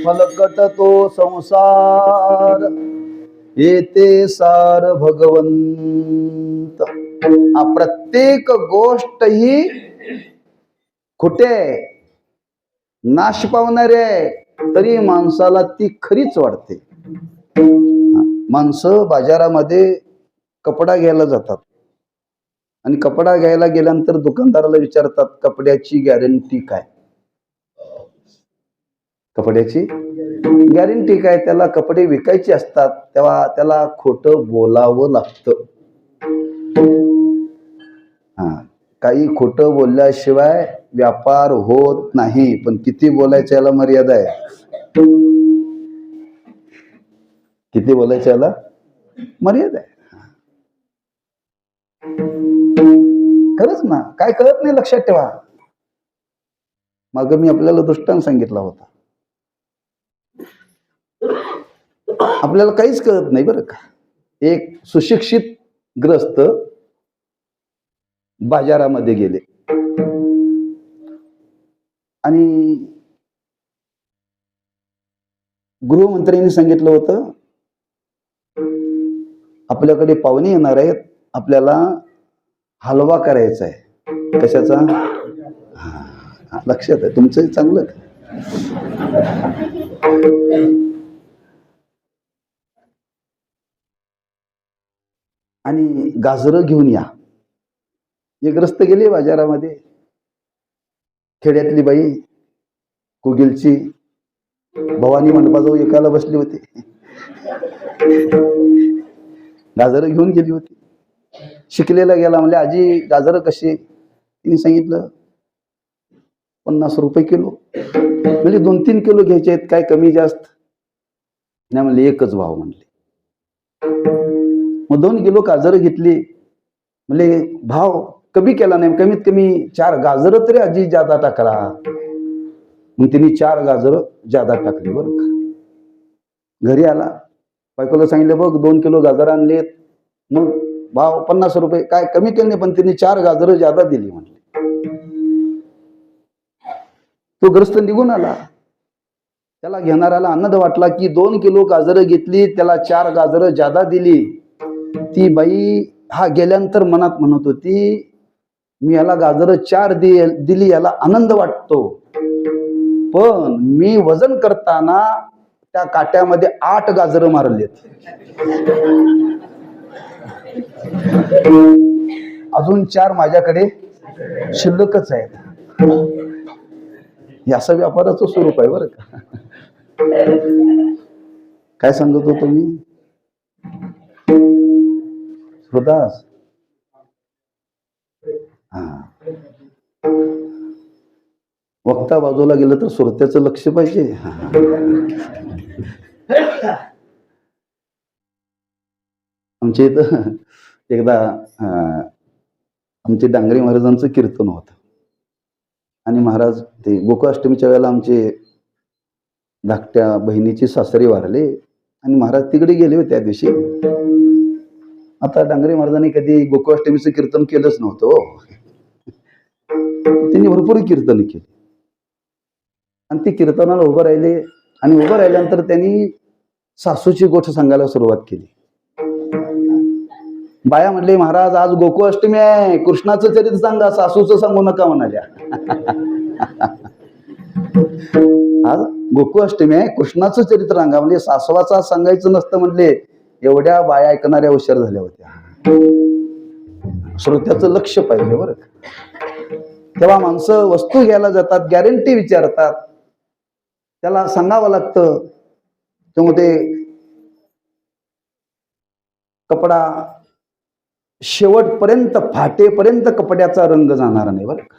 B: फलकट तो संसार, येते सार भगवंत. प्रत्येक गोष्ट ही खोटे आहे, नाश पावणारे आहे, तरी माणसाला ती खरीच वाटते. माणसं बाजारामध्ये कपडा घ्यायला जातात आणि कपडा घ्यायला गेल्यानंतर दुकानदाराला विचारतात, कपड्याची गॅरंटी काय? कपड्याची गॅरंटी काय? त्याला कपडे विकायचे असतात तेव्हा त्याला खोटं बोलावं लागतं. काही खोटं बोलल्याशिवाय व्यापार होत नाही. पण किती बोलायचं याला मर्यादा आहे. किती बोलायचं याला मर्यादा आहे. खरंच ना, काय कळत नाही, लक्षात ठेवा. मग मी आपल्याला दृष्टांत सांगितला होता. आपल्याला काहीच कळत नाही बरं का. एक सुशिक्षित ग्रस्त बाजारामध्ये गेले आणि गृहमंत्र्यांनी सांगितलं होतं, आपल्याकडे पाहुणे येणार आहेत, आपल्याला हलवा करायचा आहे. कशाचा? लक्षात आहे तुमचं? चांगलं. आणि गाजरं घेऊन या. एक ग्रस्त गेले बाजारामध्ये, खेड्यातली बाई कुगिलची भवानी मंडपाजवळ एकाला बसली होती, गाजरं घेऊन गेली होती. शिकलेला गेला, म्हणले आजी गाजरं कशी? तिने सांगितलं 50 रुपये किलो. म्हणजे 2-3 किलो घ्यायचे आहेत, काय कमी जास्त नाही म्हणले, एकच भाव म्हणले. मग 2 किलो गाजरं घेतली, म्हणले भाव कमी केला नाही, कमीत कमी 4 गाजरं तरी आजी जादा टाकला. मग तिने 4 गाजरं जादा टाकली. बरं का, घरी आला, बायकोला सांगितलं बघ 2 किलो गाजर आणलेत, मग भाव 50 रुपये, काय कमी केले नाही, पण तिने 4 गाजरं जादा दिली म्हणले. तो ग्रस्त निघून आला. त्याला घेणाऱ्याला आनंद वाटला की 2 किलो गाजरं घेतली, त्याला 4 गाजरं जादा दिली. ती बाई हा गेल्यानंतर मनात म्हणत होती, मी याला गाजरं 4 दिली, याला आनंद वाटतो, पण मी वजन करताना त्या काट्यामध्ये 8 गाजरं मारलेत, अजून 4 माझ्याकडे शिल्लकच आहेत. हे असं व्यापाराचं स्वरूप आहे बरं का. काय सांगत होतो मी? हृदास, वक्ता बाजूला गेलं तर श्रोत्याचं लक्ष पाहिजे. आमच्या इथं एकदा आमचे डांगरे महाराजांचं कीर्तन होतं आणि महाराज ते गोकुळाष्टमीच्या वेळेला आमचे धाकट्या बहिणीची सासरे वारले आणि महाराज तिकडे गेले होते त्या दिवशी. आता डांगरे महाराजांनी कधी गोकुळाष्टमीचं कीर्तन केलंच नव्हतं हो. त्यांनी भरपूर कीर्तन केली आणि ते कीर्तनाला उभं राहिले आणि उभं राहिल्यानंतर त्यांनी सासूची गोष्ट सांगायला सुरुवात केली. बाया म्हणले महाराज आज गोकुळाष्टमी आहे, कृष्णाचं चरित्र सांगा, सासूचं सांगू नका म्हणाल्या. आज गोकुळाष्टमी आहे, कृष्णाचं चरित्र सांगा म्हणजे सासवाचा सांगायचं नसतं म्हणले. एवढ्या बाया ऐकणाऱ्या हुशार झाल्या होत्या. श्रोत्याचं लक्ष पाहिजे बरं. तेव्हा माणसं वस्तू घ्यायला जातात, गॅरंटी विचारतात, त्याला सांगावं लागतं. तेव्हा ते कपडा शेवटपर्यंत फाटेपर्यंत कपड्याचा रंग जाणार नाही बरं का.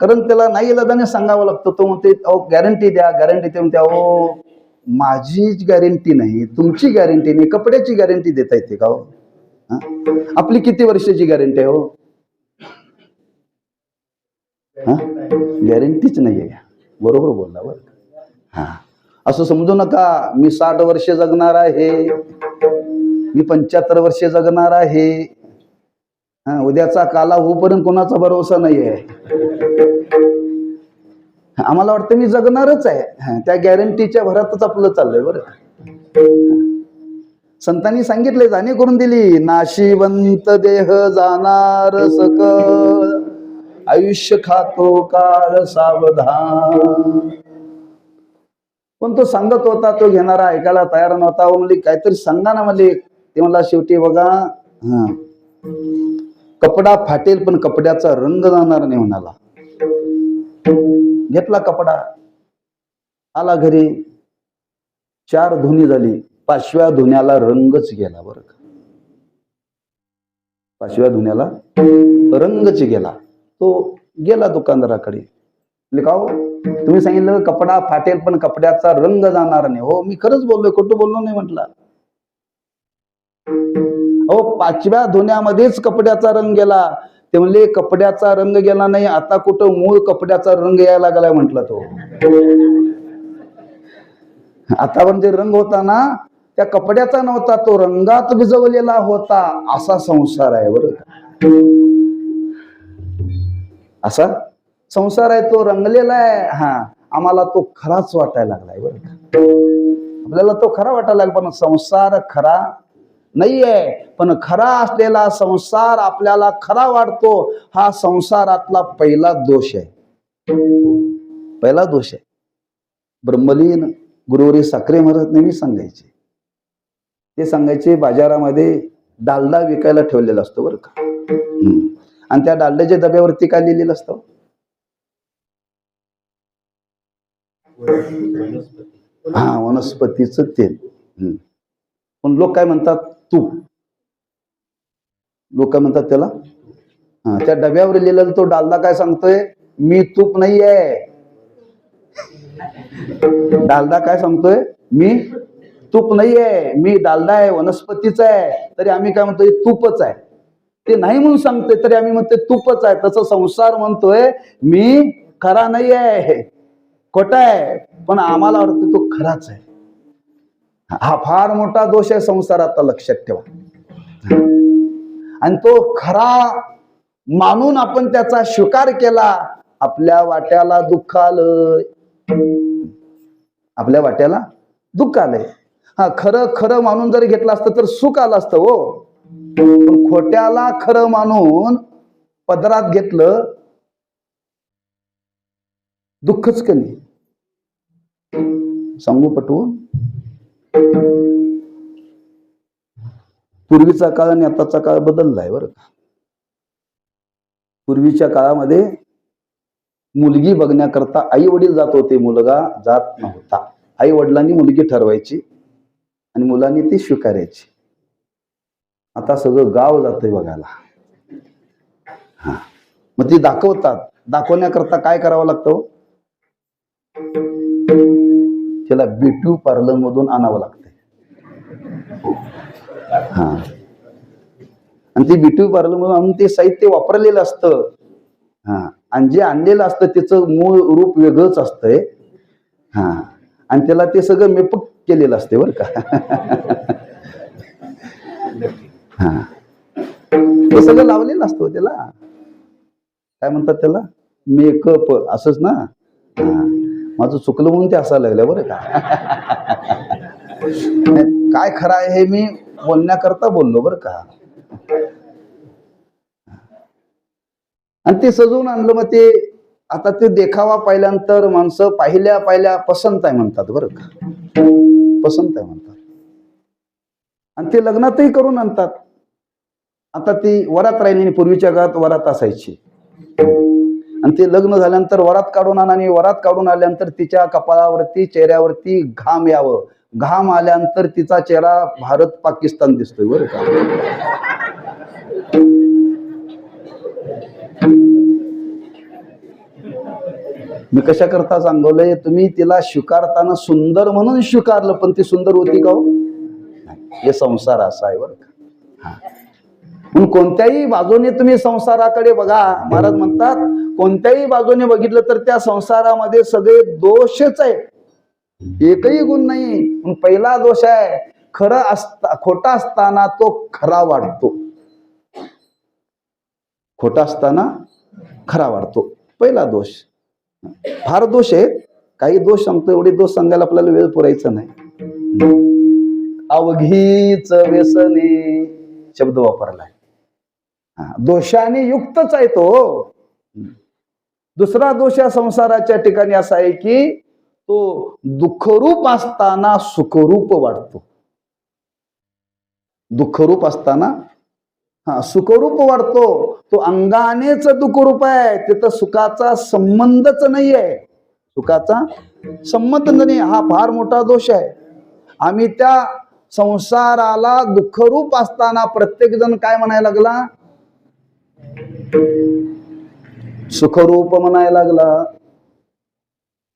B: कारण त्याला नाही इलाजाने सांगावं लागतं. तो म्हणते अहो गॅरंटी द्या, गॅरंटी ते म्हणते अहो माझीच गॅरंटी नाही, तुमची गॅरंटी नाही, कपड्याची गॅरंटी देता येते का हो? आपली किती वर्षाची गॅरंटी आहे हो? गॅरंटीच नाही आहे. बरोबर बोलला बरं. हा, असं समजू नका मी 60 वर्ष जगणार आहे, मी 75 वर्ष जगणार आहे. उद्याचा काला होईपर्यंत कोणाचा भरोसा नाही आहे. आम्हाला वाटतं मी जगणारच आहे, त्या गॅरंटीच्या भरातच आपलं चाललंय बरं. संतांनी सांगितले, जाणे करून दिली, नाशिवंत देह जाणार सकळ, आयुष्य खातो काळ सावधान. पण तो सांगत होता, तो घेणारा ऐकायला तयार नव्हता. म्हणले काहीतरी सांगा ना म्हणले. ते म्हणला शेवटी बघा, कपडा फाटेल पण कपड्याचा रंग जाणार नाही म्हणाला. घेतला कपडा, आला घरी, 4 धुनी झाली, 5व्या धुन्याला रंगच गेला बरं का. 5व्या धुन्याला रंगच गेला. तो गेला दुकानदाराकडे. का हो तुम्ही सांगितलं कपडा फाटेल पण कपड्याचा रंग जाणार नाही. हो मी खरंच बोललोय, खोटं बोललो नाही म्हटला. हो 5व्या धुन्यामध्येच कपड्याचा रंग गेला. ते म्हणले कपड्याचा रंग गेला नाही, आता कुठं मूळ कपड्याचा रंग यायला लागलाय म्हटला तो. आता म्हणजे रंग होता ना त्या कपड्याचा नव्हता, तो रंगात भिजवलेला होता. असा संसार आहे बरं. असा संसार आहे, तो रंगलेला आहे. आम्हाला तो खराच वाटायला लागलाय बरं. आपल्याला तो खरा वाटायला लागला, पण संसार खरा नाहीये. पण खरा असलेला संसार आपल्याला खरा वाटतो. हा संसारातला पहिला दोष आहे. पहिला दोष आहे. ब्रह्मलीन गुरुवारी साखरे महाराज नेहमी सांगायचे, ते सांगायचे बाजारामध्ये डालडा विकायला ठेवलेला असतो बरं का. आणि त्या डालड्याच्या डब्यावरती काय लिहिलेलं असतं? हा, वनस्पतीचं तेल. पण लोक काय म्हणतात? तूप. लोक काय म्हणतात त्याला? हा, त्या डब्यावर लिहिलेला तो डालडा काय सांगतोय? मी तूप नाहीये. डालडा काय सांगतोय? मी तूप नाहीये, मी डालडा आहे, वनस्पतीचा आहे. तरी आम्ही काय म्हणतोय? तूपच आहे. ते नाही म्हणून सांगतोय तरी आम्ही म्हणतोय तूपच आहे. तसं संसार म्हणतोय मी खरा नाही आहे, खोटा आहे, पण आम्हाला वाटतं तो खराच आहे. हा फार मोठा दोष आहे संसाराचा, लक्षात ठेवा. आणि तो खरा मानून आपण त्याचा स्वीकार केला, आपल्या वाट्याला दुःख आलंय. आपल्या वाट्याला दुःख आलंय. हा, खरं खरं मानून जर घेतलं असतं तर सुख आलं असतं हो. पण खोट्याला खरं मानून पदरात घेतलं, दुःखच कमी. सांगू पटवून? पूर्वीचा काळ आणि आताचा काळ बदललाय बरं का. पूर्वीच्या काळामध्ये मुलगी बघण्याकरता आई वडील जात होते, मुलगा जात नव्हता. आई वडिलांनी मुलगी ठरवायची आणि मुलांनी ती स्वीकारायची. आता सगळं गाव जातंय बघायला. हा, मग ती दाखवतात. दाखवण्याकरता काय करावं लागतं? त्याला ब्युटी पार्लर मधून आणावं लागतंय. हा, आणि ते ब्युटी पार्लर मधून आणून ते साहित्य वापरलेलं असतं. हा, आणि जे आणलेलं असतं त्याचं मूळ रूप वेगळंच असतंय. हा, आणि त्याला ते सगळं मेकअप केलेलं असते बरं का. हा, ते सगळं लावलेलं असतं त्याला. काय म्हणतात त्याला? मेकअप. असंच ना? माझं चुकलं म्हणून ते असायला लागलं बरं का. काय खरं आहे हे मी बोलण्याकरता बोललो बरं का. आणि ते सजवून आणलं. मग ते आता ते देखावा पाहिल्यानंतर माणसं पाहिल्या पसंत आहे म्हणतात बरं का. पसंत आहे म्हणतात. आणि ते लग्नातही करून आणतात. आता ती वरात राहिली, पूर्वीच्या काळात वरात असायची. आणि ते लग्न झाल्यानंतर वरात काढून आणा, आणि वरात काढून आल्यानंतर तिच्या कपाळावरती, चेहऱ्यावरती घाम यावं. घाम आल्यानंतर तिचा चेहरा भारत पाकिस्तान दिसतोय बरं का. मी कशा करता सांगवलंय? तुम्ही तिला स्वीकारताना सुंदर म्हणून स्वीकारलं, पण ती सुंदर होती का? हे संसार असा आहे बरं का. म्हणून कोणत्याही बाजूने तुम्ही संसाराकडे बघा. महाराज म्हणतात कोणत्याही बाजूने बघितलं तर त्या संसारामध्ये सगळे दोषच आहे, एकही गुण नाही. पहिला दोष आहे खोटा असताना तो खरा वाटतो. खोटा असताना खरा वाटतो, पहिला दोष. फार दोष आहे, काही दोष सांगतो. एवढे दोष सांगायला आपल्याला वेळ पुरायचा नाही. अवघीच व्यसने शब्द वापरलाय. दोषाने युक्तच आहे तो. दुसरा दोष या संसाराच्या ठिकाणी असा आहे की तो दुःखरूप असताना सुखरूप वाटतो. दुःखरूप असताना सुखरूप वाटतो. तो अंगानेच दुःखरूप आहे, तिथं सुखाचा संबंधच नाही आहे. सुखाचा संबंध नाही. हा फार मोठा दोष आहे. आम्ही त्या संसाराला दुःखरूप असताना प्रत्येक जण काय म्हणायला लागला? सुखरूप म्हणायला लागला.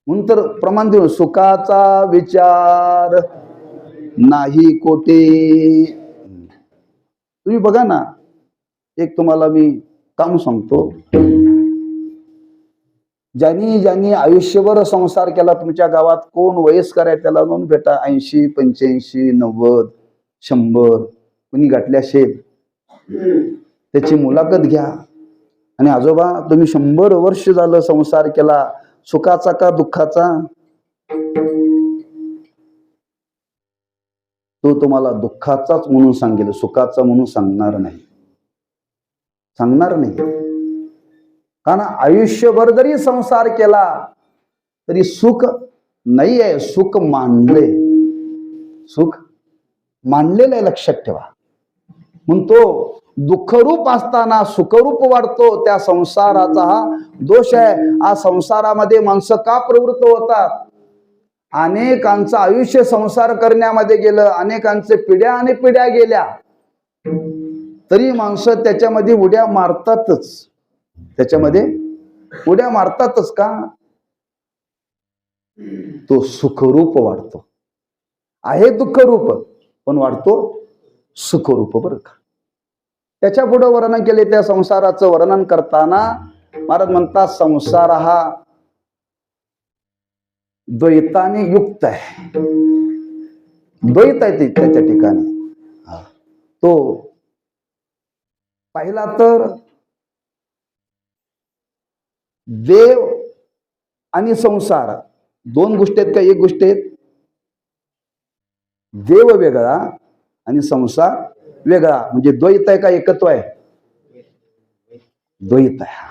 B: म्हणून तर प्रमाण देऊन सुखाचा विचार नाही कोटे. तुम्ही बघा ना, एक तुम्हाला मी काम सांगतो. ज्यांनी आयुष्यभर संसार केला तुमच्या गावात, कोण वयस्कर आहे त्याला जाऊन भेटा. 80, 85, 90, 100 कुणी गाठल्या शेत, त्याची मुलाखत घ्या. आणि आजोबा तुम्ही 100 वर्ष झालं संसार केला, सुखाचा का दुःखाचा? तो तुम्हाला दुःखाचाच म्हणून सांगेल, सुखाचा म्हणून सांगणार नाही. सांगणार नाही. कारण आयुष्यभर जरी संसार केला तरी सुख नाही आहे, सुख मांडले, सुख मांडलेलं आहे, लक्षात ठेवा. म्हणून तो दुःखरूप असताना सुखरूप वाढतो, त्या संसाराचा हा दोष आहे. हा संसारामध्ये माणसं का प्रवृत्त होतात? अनेकांचं आयुष्य संसार करण्यामध्ये गेलं, अनेकांचे पिढ्या आणि पिढ्या गेल्या, तरी माणसं त्याच्यामध्ये उड्या मारतातच, त्याच्यामध्ये उड्या मारतातच. का? तो सुखरूप वाढतो. आहे दुःखरूप पण वाढतो सुखरूप, बरं का. त्याच्या पुढे वर्णन केले. त्या संसाराचं वर्णन करताना महाराज म्हणतात, संसार हा द्वैताने युक्त आहे. द्वैत आहे त्याच्या ठिकाणी. तो पहिला तर देव आणि संसार दोन गोष्टी आहेत का एक गोष्ट आहेत? देव वेगळा आणि संसार वेगळा, म्हणजे द्वैत आहे का एकत्व आहे? द्वैत आहे.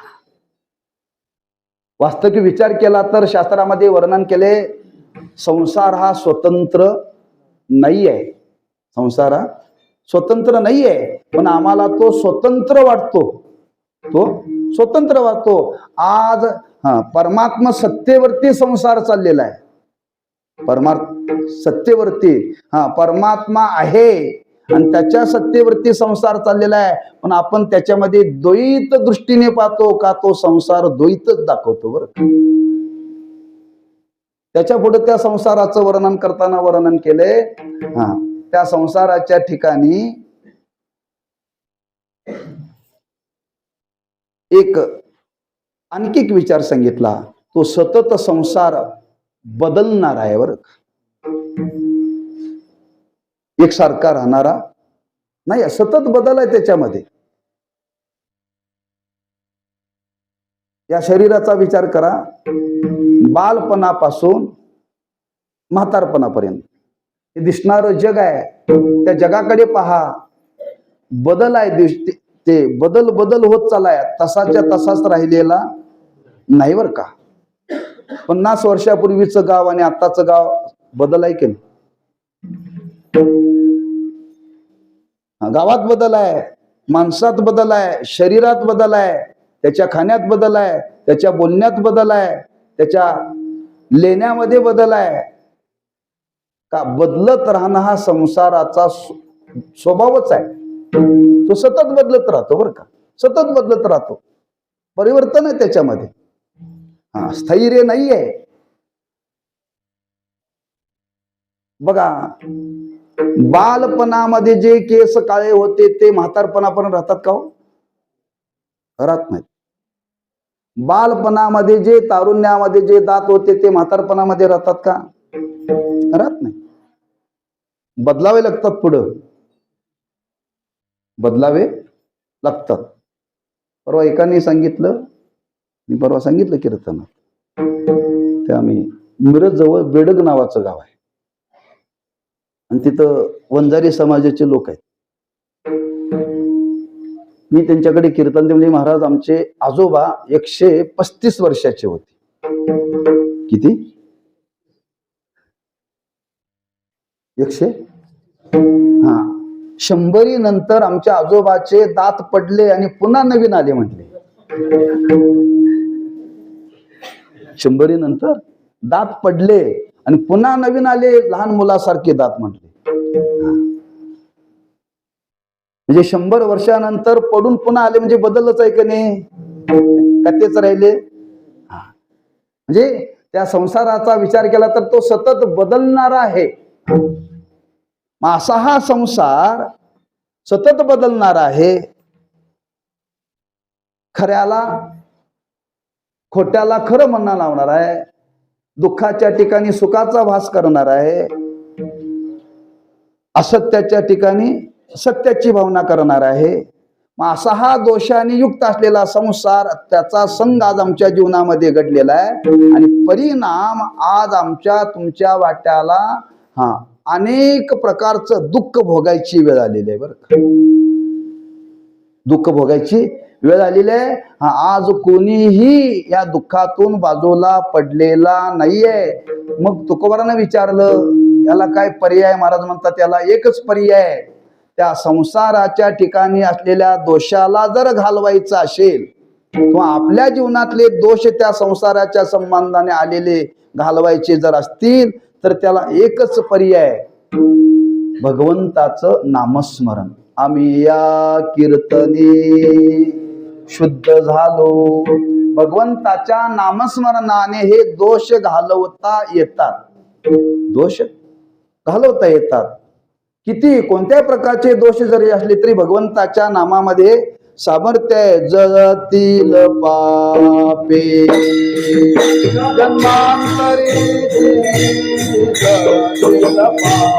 B: वास्तविक विचार केला तर शास्त्रामध्ये वर्णन केले, संसार हा स्वतंत्र नाही आहे. संसार हा स्वतंत्र नाही आहे, पण आम्हाला तो स्वतंत्र वाटतो. तो स्वतंत्र वाटतो. आज परमात्मा सत्तेवरती संसार चाललेला आहे. सत्तेवरती परमात्मा आहे आणि त्याच्या सत्तेवरती संसार चाललेला आहे, पण आपण त्याच्यामध्ये द्वैत दृष्टीने पाहतो का? तो संसार द्वैतच दाखवतो, बरं. त्याच्या पुढे त्या संसाराचं वर्णन करताना वर्णन केले, त्या संसाराच्या ठिकाणी एक आणखी एक विचार सांगितला, तो सतत संसार बदलणार आहे, बरं. एकसारखा राहणारा नाही, सतत बदल आहे त्याच्यामध्ये. या शरीराचा विचार करा, बालपणापासून म्हातारपणापर्यंत हे दिसणारं जग आहे. त्या जगाकडे पहा, बदल आहे. ते बदल होत चालाय, तसाच्या तसाच राहिलेला नाही, बरं का. 50 वर्षापूर्वीचं गाव आणि आत्ताचं गाव बदल आहे की नाही? गावात बदल आहे, माणसात बदल आहे, शरीरात बदल आहे, त्याच्या खाण्यात बदल आहे, त्याच्या बोलण्यात बदल आहे, त्याच्या लेण्यामध्ये बदल आहे. का? बदलत राहणं हा संसाराचा स्वभावच आहे. तो सतत बदलत राहतो, बरं का. सतत बदलत राहतो. परिवर्तन आहे त्याच्यामध्ये. स्थैर्य नाही आहे. बघा, बालपणामध्ये जे केस काळे होते ते म्हातारपणापर्यंत राहतात का? राहत नाहीत. बालपणामध्ये जे, तारुण्यामध्ये जे दात होते ते म्हातारपणामध्ये राहतात का? राहत नाही. बदलावे लागतात, पुढं बदलावे लागतात. परवा एकाने सांगितलं, मी परवा सांगितलं कीर्तनात, ते आम्ही मिरज जवळ बेडग नावाचं गाव आहे आणि तिथं वंजारी समाजाचे लोक आहेत. मी त्यांच्याकडे कीर्तन म्हणजे, महाराज आमचे आजोबा 135 वर्षाचे होते. किती? 100. 100 नंतर आमच्या आजोबाचे दात पडले आणि पुन्हा नवीन आले म्हटले. 100 नंतर दात पडले आणि पुन्हा नवीन आले, लहान मुलासारखे दात म्हटले. म्हणजे 100 वर्षानंतर पडून पुन्हा आले, म्हणजे बदलच आहे का नाही? का तेच राहिले? म्हणजे त्या संसाराचा विचार केला तर तो सतत बदलणारा आहे. मग असा हा संसार सतत बदलणारा आहे. खऱ्याला खोट्याला खरं म्हणणं लावणार आहे, दुःखाच्या ठिकाणी सुखाचा भास करणार आहे, असत्याच्या ठिकाणी सत्याची भावना करणार आहे. मग असा हा दोषाने युक्त असलेला संसार, त्याचा संग आज आमच्या जीवनामध्ये घडलेला आहे आणि परिणाम आज आमच्या तुमच्या वाट्याला अनेक प्रकारचं दुःख भोगायची वेळ आलेली आहे, बरं का. दुःख भोगायची वेळ आलेली आहे. आज कोणीही या दुःखातून बाजूला पडलेला नाहीये. मग तुकोबारानं विचारलं याला काय पर्याय? महाराज म्हणतात याला एकच पर्याय. त्या संसाराच्या ठिकाणी असलेल्या दोषाला जर घालवायचं असेल किंवा आपल्या जीवनातले दोष त्या संसाराच्या संबंधाने आलेले घालवायचे जर असतील तर त्याला एकच पर्याय, भगवंताचं नामस्मरण. आम्ही या कीर्तने शुद्ध झालो. भगवंताच्या नामस्मरणाने हे दोष घालवता येतात. दोष घालवता येतात. किती कोणत्याही प्रकारचे दोष जरी असले तरी भगवंताच्या नामामध्ये सामर्थ्य आहे. जळतील पापे जन्मांतरी जळतील पापे.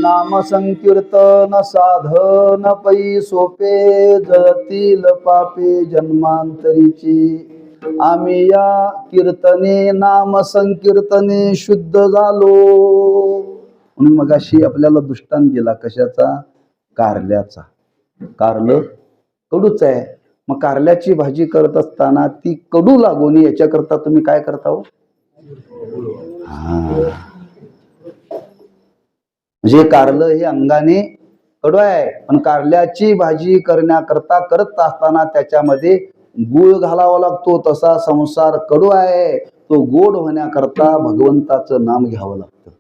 B: नाम संकीर्तन साधन पै सोपे जळतील पापे जन्मांतरीची. आम्ही या कीर्तने नाम संकीर्तने शुद्ध झालो. म्हणून मगाशी आपल्याला दृष्टांत दिला कशाचा? कारल्याचा. कारलं कडूच आहे. मग कारल्याची भाजी करत असताना ती कडू लागू नये याच्याकरता तुम्ही काय करता हो? म्हणजे कारलं हे अंगाने कडू आहे, पण कारल्याची भाजी करण्याकरता करत असताना त्याच्यामध्ये गुळ घालावा लागतो. तसा संसार कडू आहे, तो गोड होण्याकरता भगवंताचं नाम घ्यावं लागतं.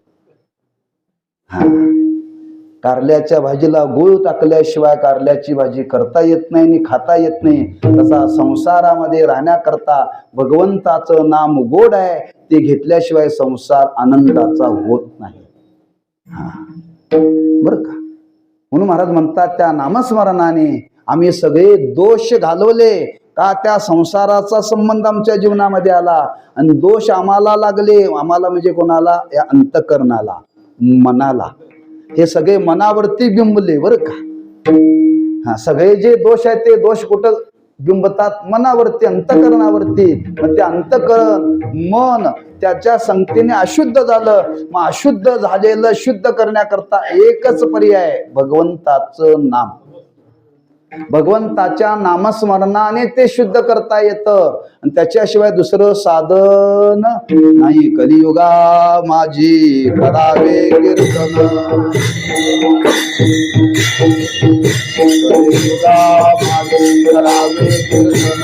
B: कारल्याच्या भाजीला गुळ टाकल्याशिवाय कारल्याची भाजी करता येत नाही आणि खाता येत नाही. तसा संसारामध्ये राहण्याकरता भगवंताचं नाम गोड आहे, ते घेतल्याशिवाय संसार आनंदाचा होत नाही. बरं का? म्हणून महाराज म्हणतात त्या नामस्मरणाने आम्ही सगळे दोष घालवले. का? त्या संसाराचा संबंध आमच्या जीवनामध्ये आला आणि दोष आम्हाला लागले. आम्हाला म्हणजे कोणाला? या अंतकरणाला, मनाला. हे सगळे मनावरती बिंबले. बरं का? सगळे जे दोष आहेत ते दोष कुठं बिंबतात? मनावरती, अंतकरणावरती. मग ते अंतकरण, मन त्याच्या संगतीने अशुद्ध झालं. मग अशुद्ध झालेलं शुद्ध करण्याकरता एकच पर्याय, भगवंताचं नाम. भगवंताच्या नामस्मरणाने ते शुद्ध करता येतं आणि त्याच्याशिवाय दुसरं साधन नाही. कलियुगा माझी करावे कीर्तन, कलियुगा माझी करावे कीर्तन.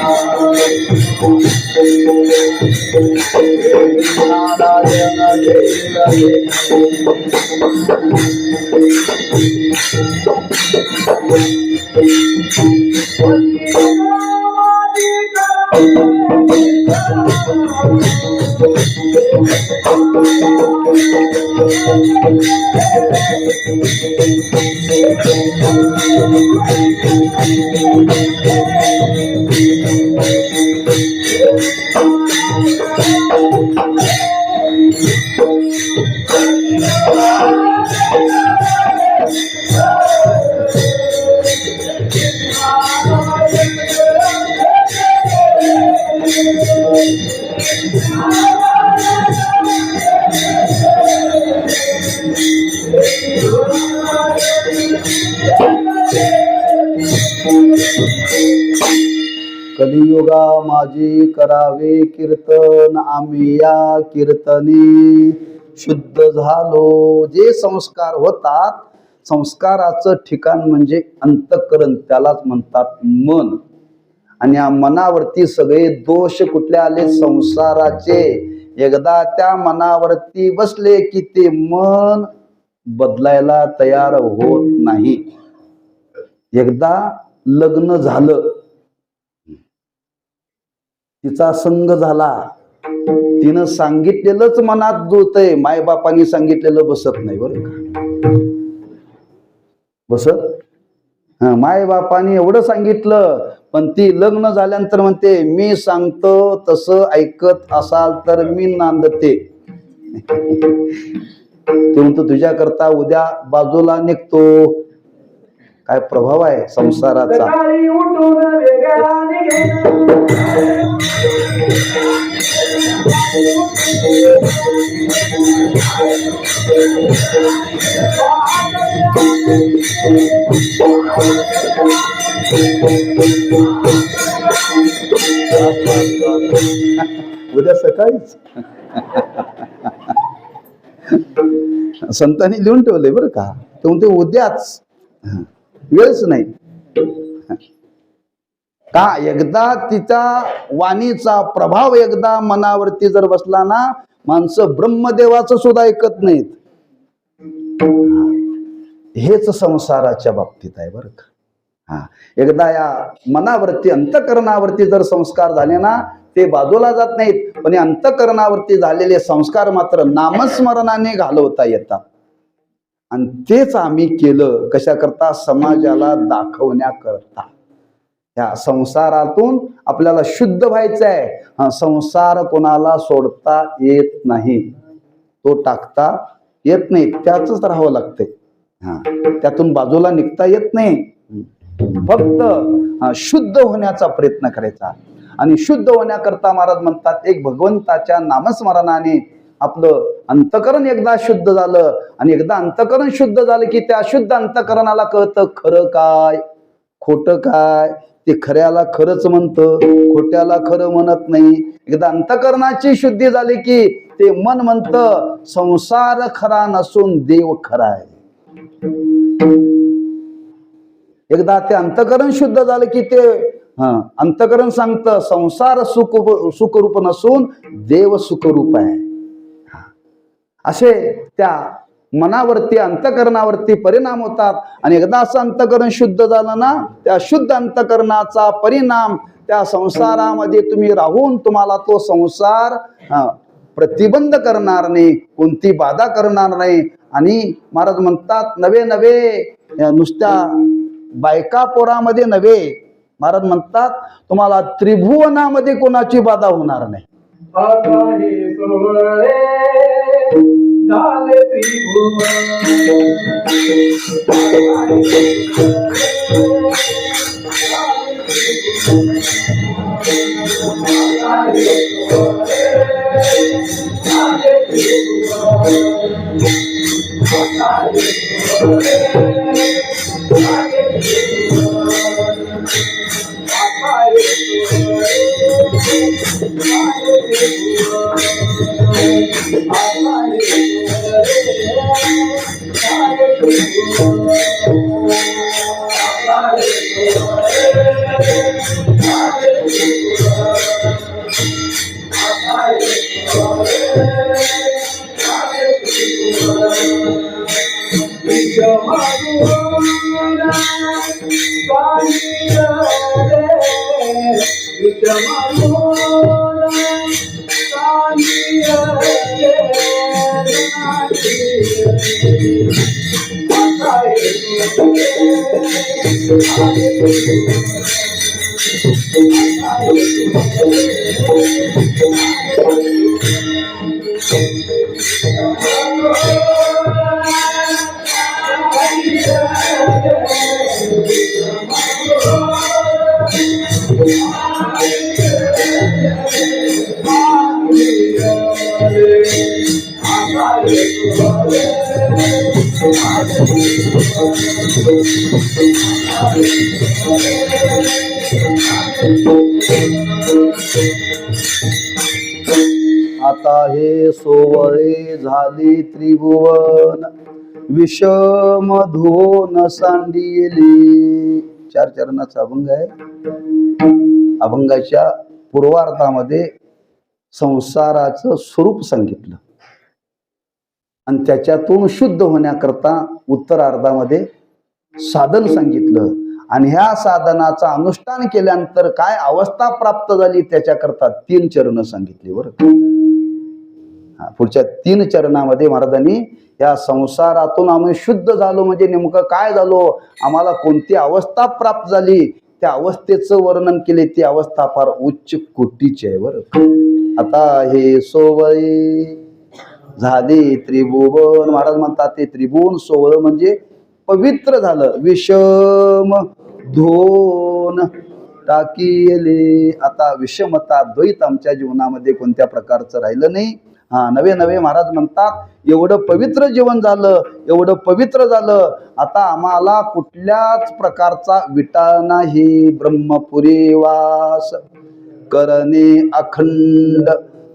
B: नारायण जय कलियुगा माझी करावे कीर्तन, आम्ही या कीर्तनी शुद्ध झालो. जे संस्कार होतात, संस्काराचं ठिकाण म्हणजे अंतःकरण, त्यालाच म्हणतात मन. आणि या मनावरती सगळे दोष कुठले आले? संसाराचे. एकदा त्या मनावरती बसले की ते मन बदलायला तयार होत नाही. एकदा लग्न झालं, तिचा संग झाला, तिनं सांगितलेलंच मनात जुळतंय, मायबापांनी सांगितलेलं बसत नाही बरं का. बसत मायबापांनी एवढं सांगितलं, पण ती लग्न झाल्यानंतर म्हणते मी सांगतो तसं ऐकत असाल तर मी नांदते. तू म्हणतो तुझ्या करता उद्या बाजूला निघतो. काय प्रभाव आहे संसाराचा. उद्या सकाळीच संतांनी लिहून ठेवले बरं का. ते म्हणते उद्याच, वेळच नाही का. एकदा तिचा वाणीचा प्रभाव एकदा मनावरती जर बसला ना, माणसं ब्रह्मदेवाचं सुद्धा ऐकत नाहीत. हेच संसाराच्या बाबतीत आहे बरं का. एकदा या मनावरती अंतकरणावरती जर संस्कार झाले ना, ते बाजूला जात नाहीत. पण या अंतकरणावरती झालेले संस्कार मात्र नामस्मरणाने घालवता येतात. आणि तेच आम्ही केलं कशाकरता? समाजाला दाखवण्याकरता. या संसारातून आपल्याला शुद्ध व्हायचं आहे. संसार कोणाला सोडता येत नाही, तो टाकता येत नाही, त्याच राहावं लागतंय. त्यातून बाजूला निघता येत नाही. फक्त शुद्ध होण्याचा प्रयत्न करायचा. आणि शुद्ध होण्याकरता महाराज म्हणतात, एक भगवंताच्या नामस्मरणाने आपलं अंतकरण एकदा शुद्ध झालं. आणि एकदा अंतकरण शुद्ध झालं की त्या अशुद्ध अंतकरणाला कळतं खरं काय खोटं काय. ते खऱ्याला खरंच म्हणतं, खोट्याला खरं म्हणत नाही. एकदा अंतकरणाची शुद्धी झाली की ते मन म्हणतं संसार खरा नसून देव खरा आहे. एकदा ते अंतकरण शुद्ध झालं की ते अंतकरण सांगतं संसार सुखरूप नसून देव सुखरूप आहे. असे त्या मनावरती अंतकरणावरती परिणाम होतात. आणि एकदा असं अंतकरण शुद्ध झालं ना, त्या शुद्ध अंतकरणाचा परिणाम त्या संसारामध्ये तुम्ही राहून तुम्हाला तो संसार प्रतिबंध करणार नाही, कोणती बाधा करणार नाही. आणि महाराज म्हणतात नवे नवे नुसत्या बायका पोरामध्ये नव्हे, महाराज म्हणतात तुम्हाला त्रिभुवनामध्ये कोणाची बाधा होणार नाही. आता हे सोवळे झाले त्रिभुवन, विषम धुवोन सांडिले. 4 चरणाचा अभंग आहे. अभंगाच्या पूर्वार्धामध्ये संसाराचं स्वरूप सांगितलं आणि त्याच्यातून शुद्ध होण्याकरता उत्तरार्धामध्ये साधन सांगितलं आणि ह्या साधनाचं अनुष्ठान केल्यानंतर काय अवस्था प्राप्त झाली त्याच्याकरता 3 चरण सांगितली बरं. पुढच्या 3 चरणामध्ये महाराजांनी या संसारातून आम्ही शुद्ध झालो म्हणजे नेमकं काय झालो, आम्हाला कोणती अवस्था प्राप्त झाली त्या अवस्थेचं वर्णन केले. ती अवस्था फार उच्च कोटीची आहे बरं. आता हे सोवळे झाले त्रिभुवन, महाराज म्हणतात ते त्रिभुवन सोवळ म्हणजे पवित्र झालं. विषम धोन टाकीले, आता विषमता द्वैत आमच्या जीवनामध्ये कोणत्या प्रकारचं राहिलं नाही. नवे नवे महाराज म्हणतात एवढं पवित्र जीवन झालं, एवढं पवित्र झालं, आता आम्हाला कुठल्याच प्रकारचा विटा नाही. ब्रह्मपुरी वास करणे अखंड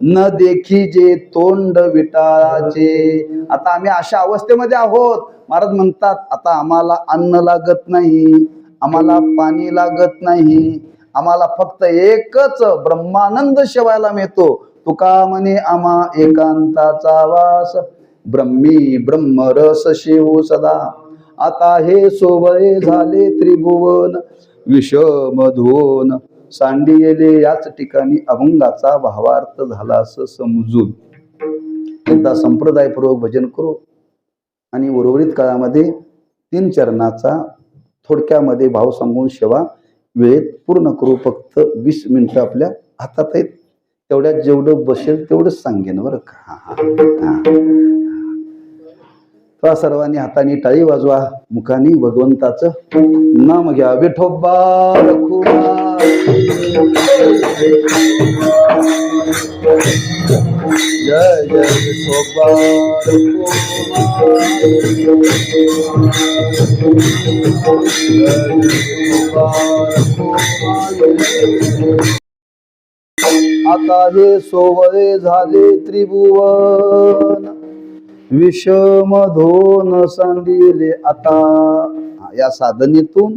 B: न देखी जे तोंड विटाचे. आता आम्ही अशा अवस्थेमध्ये आहोत. महाराज म्हणतात आता आम्हाला अन्न लागत नाही, आम्हाला पाणी लागत नाही, आम्हाला फक्त एकच ब्रह्मानंद शेवायला मिळतो. तुका म्हणे आम्हा एकांताचा वास, ब्रह्मी ब्रह्मरस शिव सदा. आता हे सोवळे झाले त्रिभुवन, विषमधोन सांडिले. याच ठिकाणी अभंगाचा भावार्थ झाला असं समजून एकदा संप्रदायपूर्वक भजन करू आणि उर्वरित काळामध्ये 3 चरणाचा थोडक्यामध्ये भाव सांगून सेवा वेळेत पूर्ण करू. फक्त 20 मिनिटं आपल्या हातात आहेत, तेवढ्यात जेवढं बसेल तेवढंच सांगेन बरं का. तर सर्वांनी हाताने टाळी वाजवा, मुखाने भगवंताचं नाम घ्या. विठोबा रखुमा जय जय विठोबा आता हे सोवळे झाले त्रिभुवन, विषमधोन सांडिले. आता या साधनेतून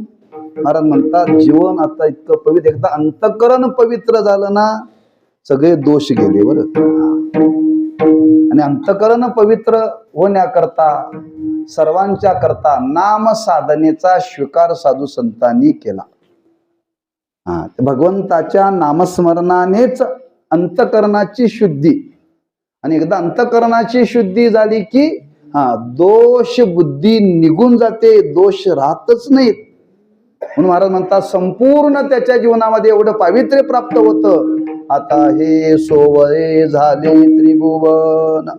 B: महाराज म्हणतात जीवन आता इतकं पवित्र, एकदा अंतःकरण पवित्र झालं ना सगळे दोष गेले बरं. आणि अंतःकरण पवित्र होण्याकरता सर्वांच्या करता नाम साधनेचा स्वीकार साधू संतांनी केला. भगवंताच्या नामस्मरणानेच अंतःकरणाची शुद्धी, आणि एकदा अंतःकरणाची शुद्धी झाली की दोष बुद्धी निघून जाते, दोष राहतच नाहीत. म्हणून महाराज म्हणतात संपूर्ण त्याच्या जीवनामध्ये एवढं पावित्र्य प्राप्त होतं. आता हे सोवळे झाले त्रिभुवन.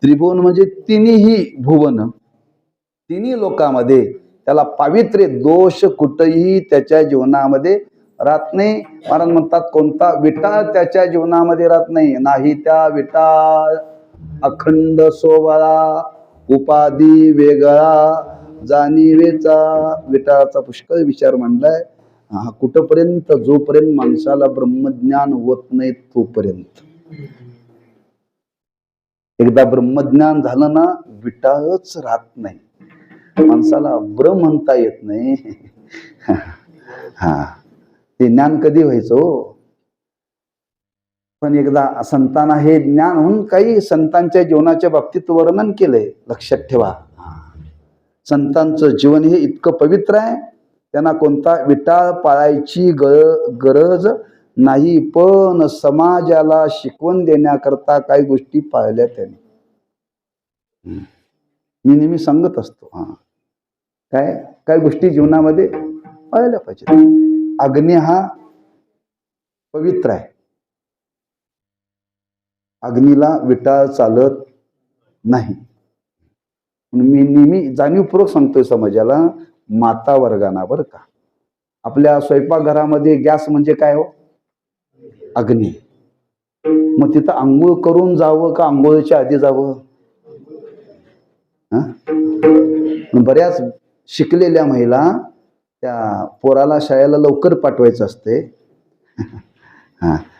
B: त्रिभुवन म्हणजे तिन्ही भुवन, तिन्ही लोकांमध्ये त्याला पावित्र्य, दोष कुठेही त्याच्या जीवनामध्ये राहत नाही. महाराज म्हणतात कोणता विटा त्याच्या जीवनामध्ये राहत नाही. नाही त्या विटा अखंड सोवळा, उपाधी वेगळा जाणीवेचा. विटाचा पुष्कळ विचार मांडलाय. कुठपर्यंत, जोपर्यंत माणसाला ब्रह्मज्ञान होत नाही तोपर्यंत. एकदा ब्रह्मज्ञान झालं ना विटाच राहत नाही, माणसाला ब्रह्म म्हणता येत नाही. ते ज्ञान कधी व्हायचं हो? पण एकदा संतांना हे ज्ञान होऊन, काही संतांच्या जीवनाच्या बाबतीत वर्णन केलंय, लक्षात ठेवा. संतांचं जीवन हे इतकं पवित्र आहे, त्यांना कोणता विटाळ पाळायची गरज नाही. पण समाजाला शिकवण देण्याकरता काही गोष्टी पाळल्या त्यांनी. मी नेहमी सांगत असतो काय गोष्टी जीवनामध्ये पाळल्या पाहिजे. अग्नी हा पवित्र आहे, अग्नीला विटाळ चालत नाही. मी नेहमी जाणीवपूर्वक सांगतोय समाजाला, माता वर्गाना बरं का, आपल्या स्वयंपाकघरामध्ये गॅस म्हणजे काय हो? अग्नी. मग तिथं आंघोळ करून जावं का आंघोळीच्या आधी जावं? बऱ्याच शिकलेल्या महिला त्या पोराला शाळेला लवकर पाठवायचं असते,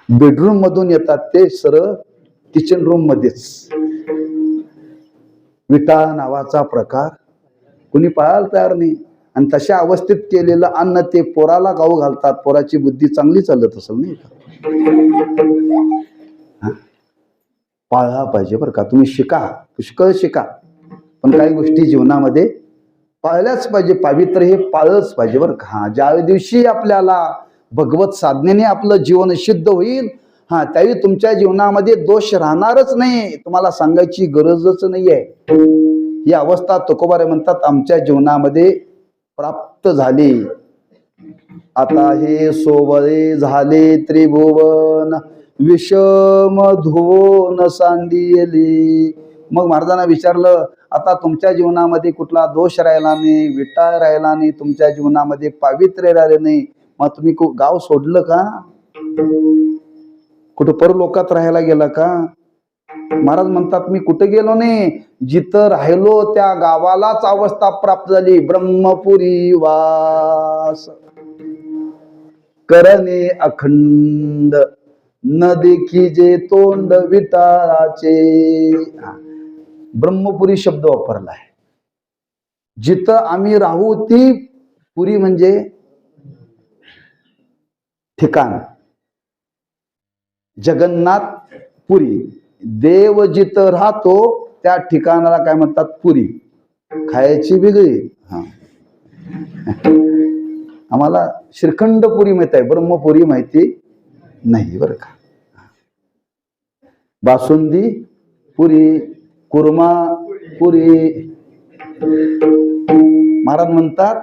B: बेडरूम मधून येतात ते सरळ किचन रूम मध्येच. विटा नावाचा प्रकार कुणी पाळायला तयार नाही. आणि तशा अवस्थेत केलेलं अन्न ते पोराला गाऊ घालतात. पोराची बुद्धी चांगली चालत असेल नाही का? पाळला पाहिजे बरं का. तुम्ही शिका, पुष्कळ शिका, पण काही गोष्टी जीवनामध्ये पाळल्याच पाहिजे. पावित्र्य हे पाळलंच पाहिजे बरं का. ज्या दिवशी आपल्याला भगवत साधनेने आपलं जीवन सिद्ध होईल, त्यावेळी तुमच्या जीवनामध्ये दोष राहणारच नाही. तुम्हाला सांगायची गरजच नाहीये. ही अवस्था तुकोबारे म्हणतात आमच्या जीवनामध्ये प्राप्त झाली. आता हे सोबळे झाले त्रिभुवन, विषम धुवोन सांडियली. मग महाराजांना विचारलं, आता तुमच्या जीवनामध्ये कुठला दोष राहिला नाही, विटाळ राहिला नाही, तुमच्या जीवनामध्ये पावित्र्य राहिले नाही, मग तुम्ही गाव सोडलं का? कुठं परलोकात राहायला गेला का? महाराज म्हणतात मी कुठे गेलो नाही, जिथं राहिलो त्या गावालाच अवस्था प्राप्त झाली. ब्रह्मपुरी वास करणे अखंड, न देखी जे तोंड विटाळाचे. ब्रह्मपुरी शब्द वापरला आहे. जिथं आम्ही राहू ती पुरी म्हणजे ठिकाण, जगन्नाथ पुरी. देव जिथं राहतो त्या ठिकाणाला काय म्हणतात? पुरी. खायची वेगळी. आम्हाला श्रीखंड पुरी माहित आहे, ब्रह्मपुरी माहिती नाही बरं का. बासुंदी पुरी, कुर्मा पुरी. महाराज म्हणतात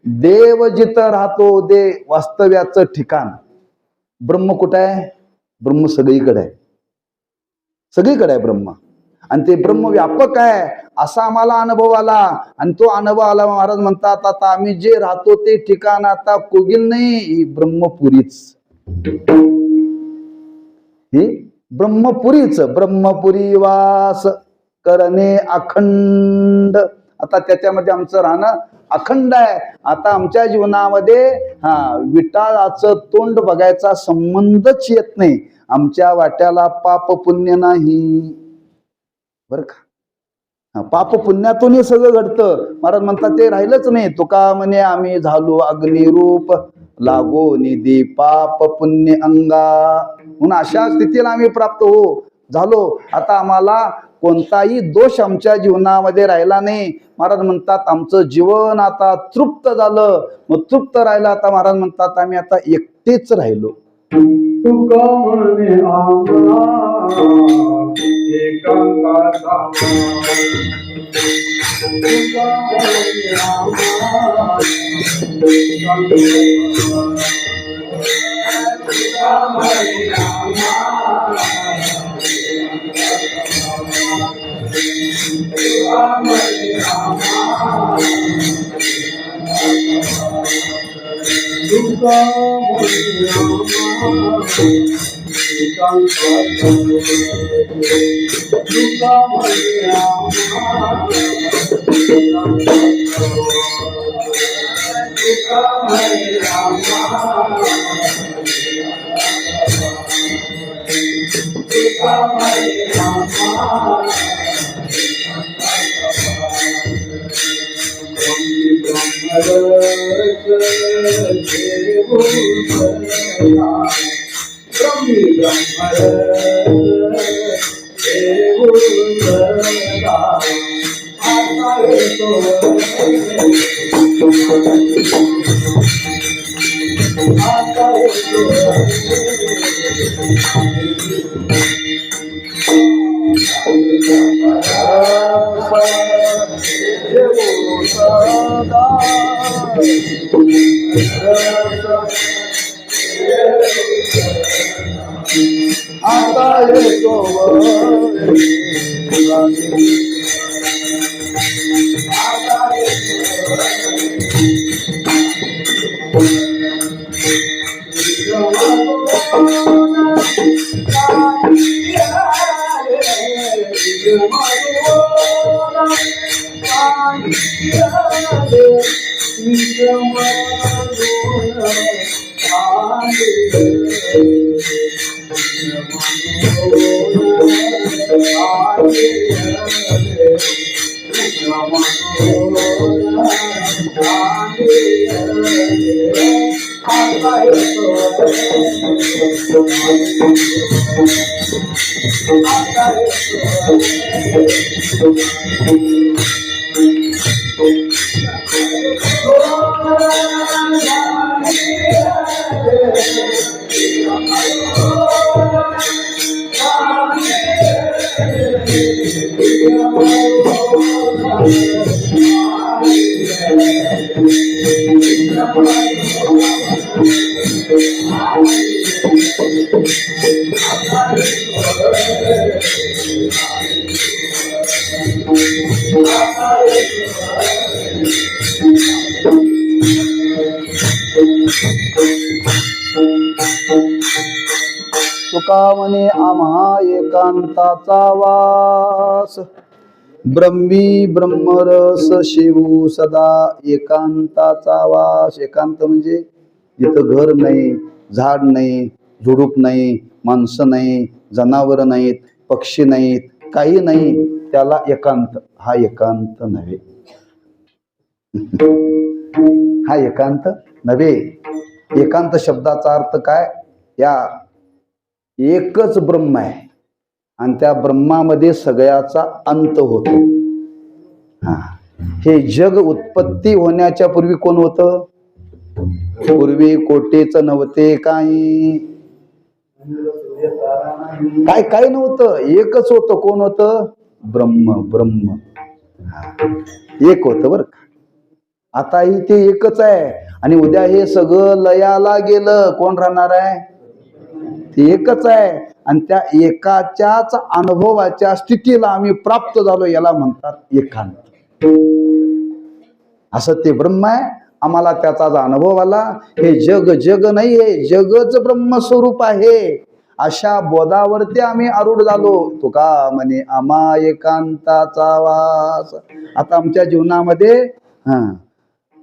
B: देव जिथं राहतो ते वास्तव्याचं ठिकाण. ब्रह्म कुठं आहे? ब्रह्म सगळीकडे आहे, सगळीकडे आहे ब्रह्म. आणि ते ब्रह्म व्यापक आहे असा आम्हाला अनुभव आला. आणि तो अनुभव आला, महाराज म्हणतात आता आम्ही जे राहतो ते ठिकाण आता कोगिल नाही, ही ब्रह्मपुरीच. ही ब्रह्मपुरीच. ब्रह्मपुरी वास करणे अखंड. आता त्याच्यामध्ये आमचं राहणं अखंड आहे. आता आमच्या जीवनामध्ये विटाळाचं तोंड बघायचा संबंधच येत नाही. आमच्या वाट्याला पाप पुण्य नाही बरं का. पाप पुण्यातून हे सगळं घडतं. महाराज म्हणतात ते राहिलंच नाही. तुका म्हणे आम्ही झालो अग्निरूप, लागो निधी पाप पुण्य अंगा. म्हणून अशा स्थितीला आम्ही प्राप्त झालो. आता आम्हाला कोणताही दोष आमच्या जीवनामध्ये राहिला नाही. महाराज म्हणतात आमचं जीवन आता तृप्त झालं. मग तृप्त राहिलं. आता महाराज म्हणतात आम्ही आता एकटेच राहिलो.
C: तुका म्हणे आम्हा एकांताचा, तुका म्हणे आम्हा
B: तुका म्हणे आम्हा एकांताचा वास, ब्रह्मी ब्रह्मरस शिवू सदा एकांताचा वास. एकांत म्हणजे इथं घर नाही, झाड नाही, झुडूप नाही, माणसं नाही, जनावर नाहीत, पक्षी नाहीत, काही नाही, त्याला एकांत. हा एकांत नव्हे, हा एकांत नव्हे. एकांत शब्दाचा अर्थ काय? या एकच ब्रह्म आहे आणि त्या ब्रह्मामध्ये सगळ्याचा अंत होतो. हा, हे जग उत्पत्ती होण्याच्या पूर्वी कोण होतं? पूर्वी कोटीच नव्हते काही, काय नव्हतं, एकच होतं. कोण होतं? ब्रह्म. ब्रह्म एक होतं बरं का. आताही ते एकच आहे आणि उद्या हे सगळं लयाला गेलं, कोण राहणार आहे? ते एकच आहे. आणि त्या एकाच्याच अनुभवाच्या स्थितीला आम्ही प्राप्त झालो, याला म्हणतात एकांत. असं ते ब्रह्म आहे, आम्हाला त्याचाच अनुभव आला. हे जग नाही, हे जगच ब्रह्मस्वरूप आहे, अशा बोधावरती आम्ही आरूढ झालो. तुका म्हणे आम्हा एकांताचा वास. आता आमच्या जीवनामध्ये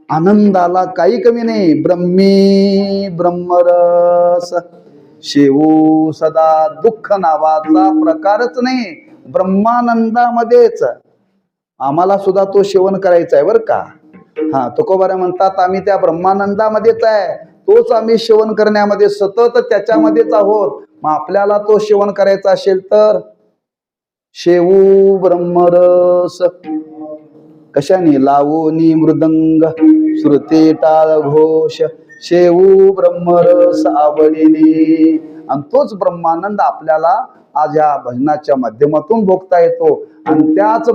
B: आनंदाला काही कमी नाही. ब्रह्मी ब्रह्मरस शिवू सदा. दुःख नावाचा प्रकारच नाही. ब्रह्मानंदामध्येच आम्हाला सुद्धा तो सेवन करायचा आहे बरं का. तुकोबारा म्हणतात आम्ही त्या ब्रह्मानंदामध्येच आहे, तोच आम्ही सेवन करण्यामध्ये सतत त्याच्यामध्येच आहोत. मग आपल्याला तो सेवन करायचा असेल तर शेवू ब्रह्मरस. कशाने? लावोनी मृदंग श्रुती टाळ घोष, शेवू ब्रह्मरस आवडीने. आणि तोच ब्रह्मानंद आपल्याला आज या भजनाच्या माध्यमातून भोगता येतो. आणि त्याच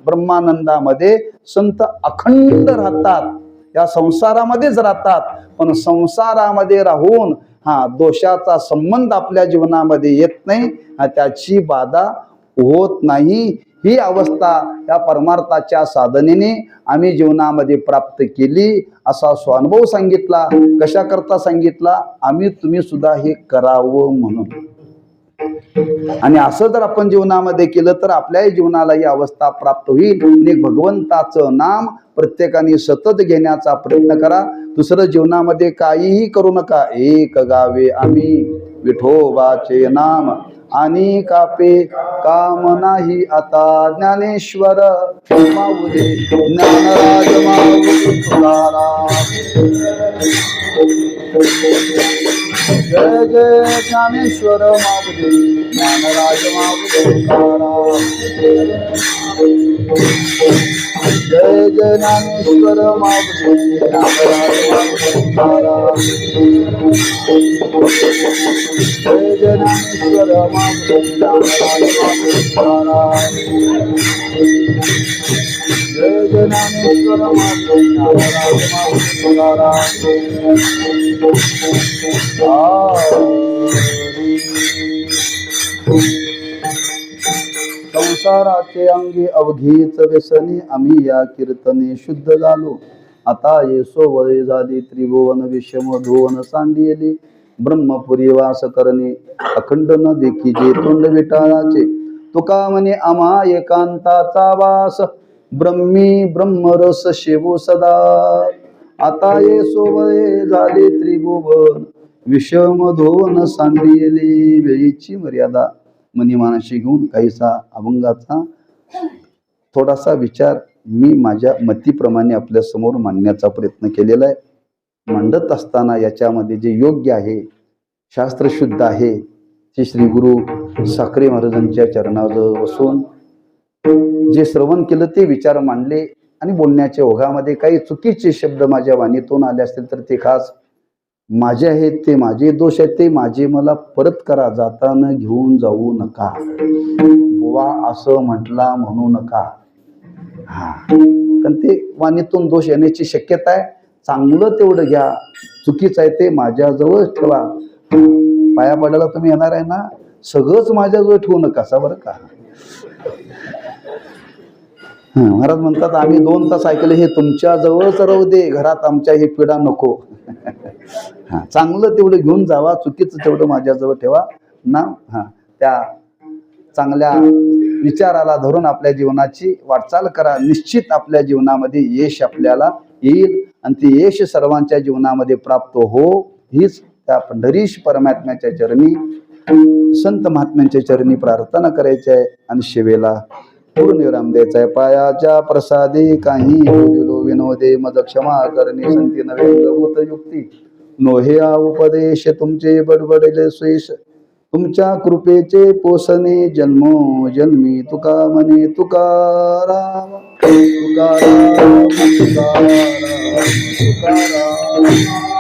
B: ब्रह्मानंदामध्ये संत अखंड राहतात, या संसारामध्येच राहतात. पण संसारामध्ये राहून दोषाचा संबंध आपल्या जीवनामध्ये येत नाही, त्याची बाधा होत नाही. ही अवस्था या परमार्थाच्या साधनेने आम्ही जीवनामध्ये प्राप्त केली, असा स्वानुभव सांगितला. कशा करता सांगितला? आम्ही तुम्ही सुद्धा हे करावं म्हणून. आणि असं जर आपण जीवनामध्ये केलं तर आपल्याही जीवनाला ही अवस्था प्राप्त होईल. आणि भगवंताचं नाम प्रत्येकाने सतत घेण्याचा प्रयत्न करा. दुसरं जीवनामध्ये काहीही करू नका. एक गावे आम्ही विठोबाचे नाम, आणि कापे काम नाही आता. ज्ञानेश्वर माऊली ज्ञानराज माऊली तुकाराम. जय जय ज्ञानेश्वर माऊली ज्ञानराज माऊली तुकाराम. जय जय ज्ञानेश्वर माऊली ज्ञानराज माऊली तुकाराम. जय जय ज्ञानेश्वर माऊली ज्ञानराज माऊली तुकाराम. जय जय ज्ञानेश्वर माऊली ज्ञानराज माऊली तुकाराम. संसाराचे अंगी अवघीच व्यसनी, आम्ही या कीर्तने शुद्ध झालो. आता येसो वय झाली त्रिभुवन विषम धुवन सांडियली. ब्रह्मपुरी वास करणे अखंड न देखी जे तोंड विटाळाचे. तुका म्हणे आम्हा एकांताचा वास, ब्रह्मी ब्रह्मरस शिवू सदा. आता येसो वय झाले त्रिभुवन विषम धुवन सांडियली. वेळीची मर्यादा मनीमानाशी घेऊन काहीसा अभंगाचा थोडासा विचार मी माझ्या मतीप्रमाणे आपल्या समोर मांडण्याचा प्रयत्न केलेला आहे. मांडत असताना याच्यामध्ये जे योग्य आहे, शास्त्रशुद्ध आहे, ते श्री गुरु साखरे महाराजांच्या चरणाजवळ बसून जे श्रवण केलं ते विचार मांडले. आणि बोलण्याच्या ओघामध्ये काही चुकीचे शब्द माझ्या वाणीतून आले असतील तर ते खास माझे आहेत, ते माझे दोष आहेत, ते माझे मला परत करा. जाताना घेऊन जाऊ नका. बुवा असं म्हटला म्हणू नका. कारण ते वाणीतून दोष येण्याची शक्यता आहे. चांगलं तेवढं घ्या, चुकीचं आहे ते माझ्याजवळच ठेवा. पाया पडायला तुम्ही येणार आहे ना, सगळंच माझ्याजवळ ठेवू नका सा बरं का. महाराज म्हणतात आम्ही 2 तास ऐकले, हे तुमच्या जवळच राहू दे, घरात आमच्या हे पिढा नको. चांगलं तेवढं घेऊन जावा, चुकीचं तेवढं माझ्याजवळ ठेवा ना. त्या चांगल्या विचाराला धरून आपल्या जीवनाची वाटचाल करा. निश्चित आपल्या जीवनामध्ये यश आपल्याला येईल आणि ते यश सर्वांच्या जीवनामध्ये प्राप्त हो. हीच त्या पंढरीश परमात्म्याच्या चरणी, संत महात्म्यांच्या चरणी प्रार्थना करायची आहे आणि शिवेला पूर्णविराम द्यायचा आहे. पायाच्या प्रसादे काही बोलिलो विनोदे मज क्षमा करणे संती नवे गवत युक्ती नोहे उपदेश तुमचे बडबडले सुयश तुमच्या कृपेचे पोसणे जन्मो जन्मी तुका म्हणे तुकाराम तुकाराम तुकाराम तुकाराम.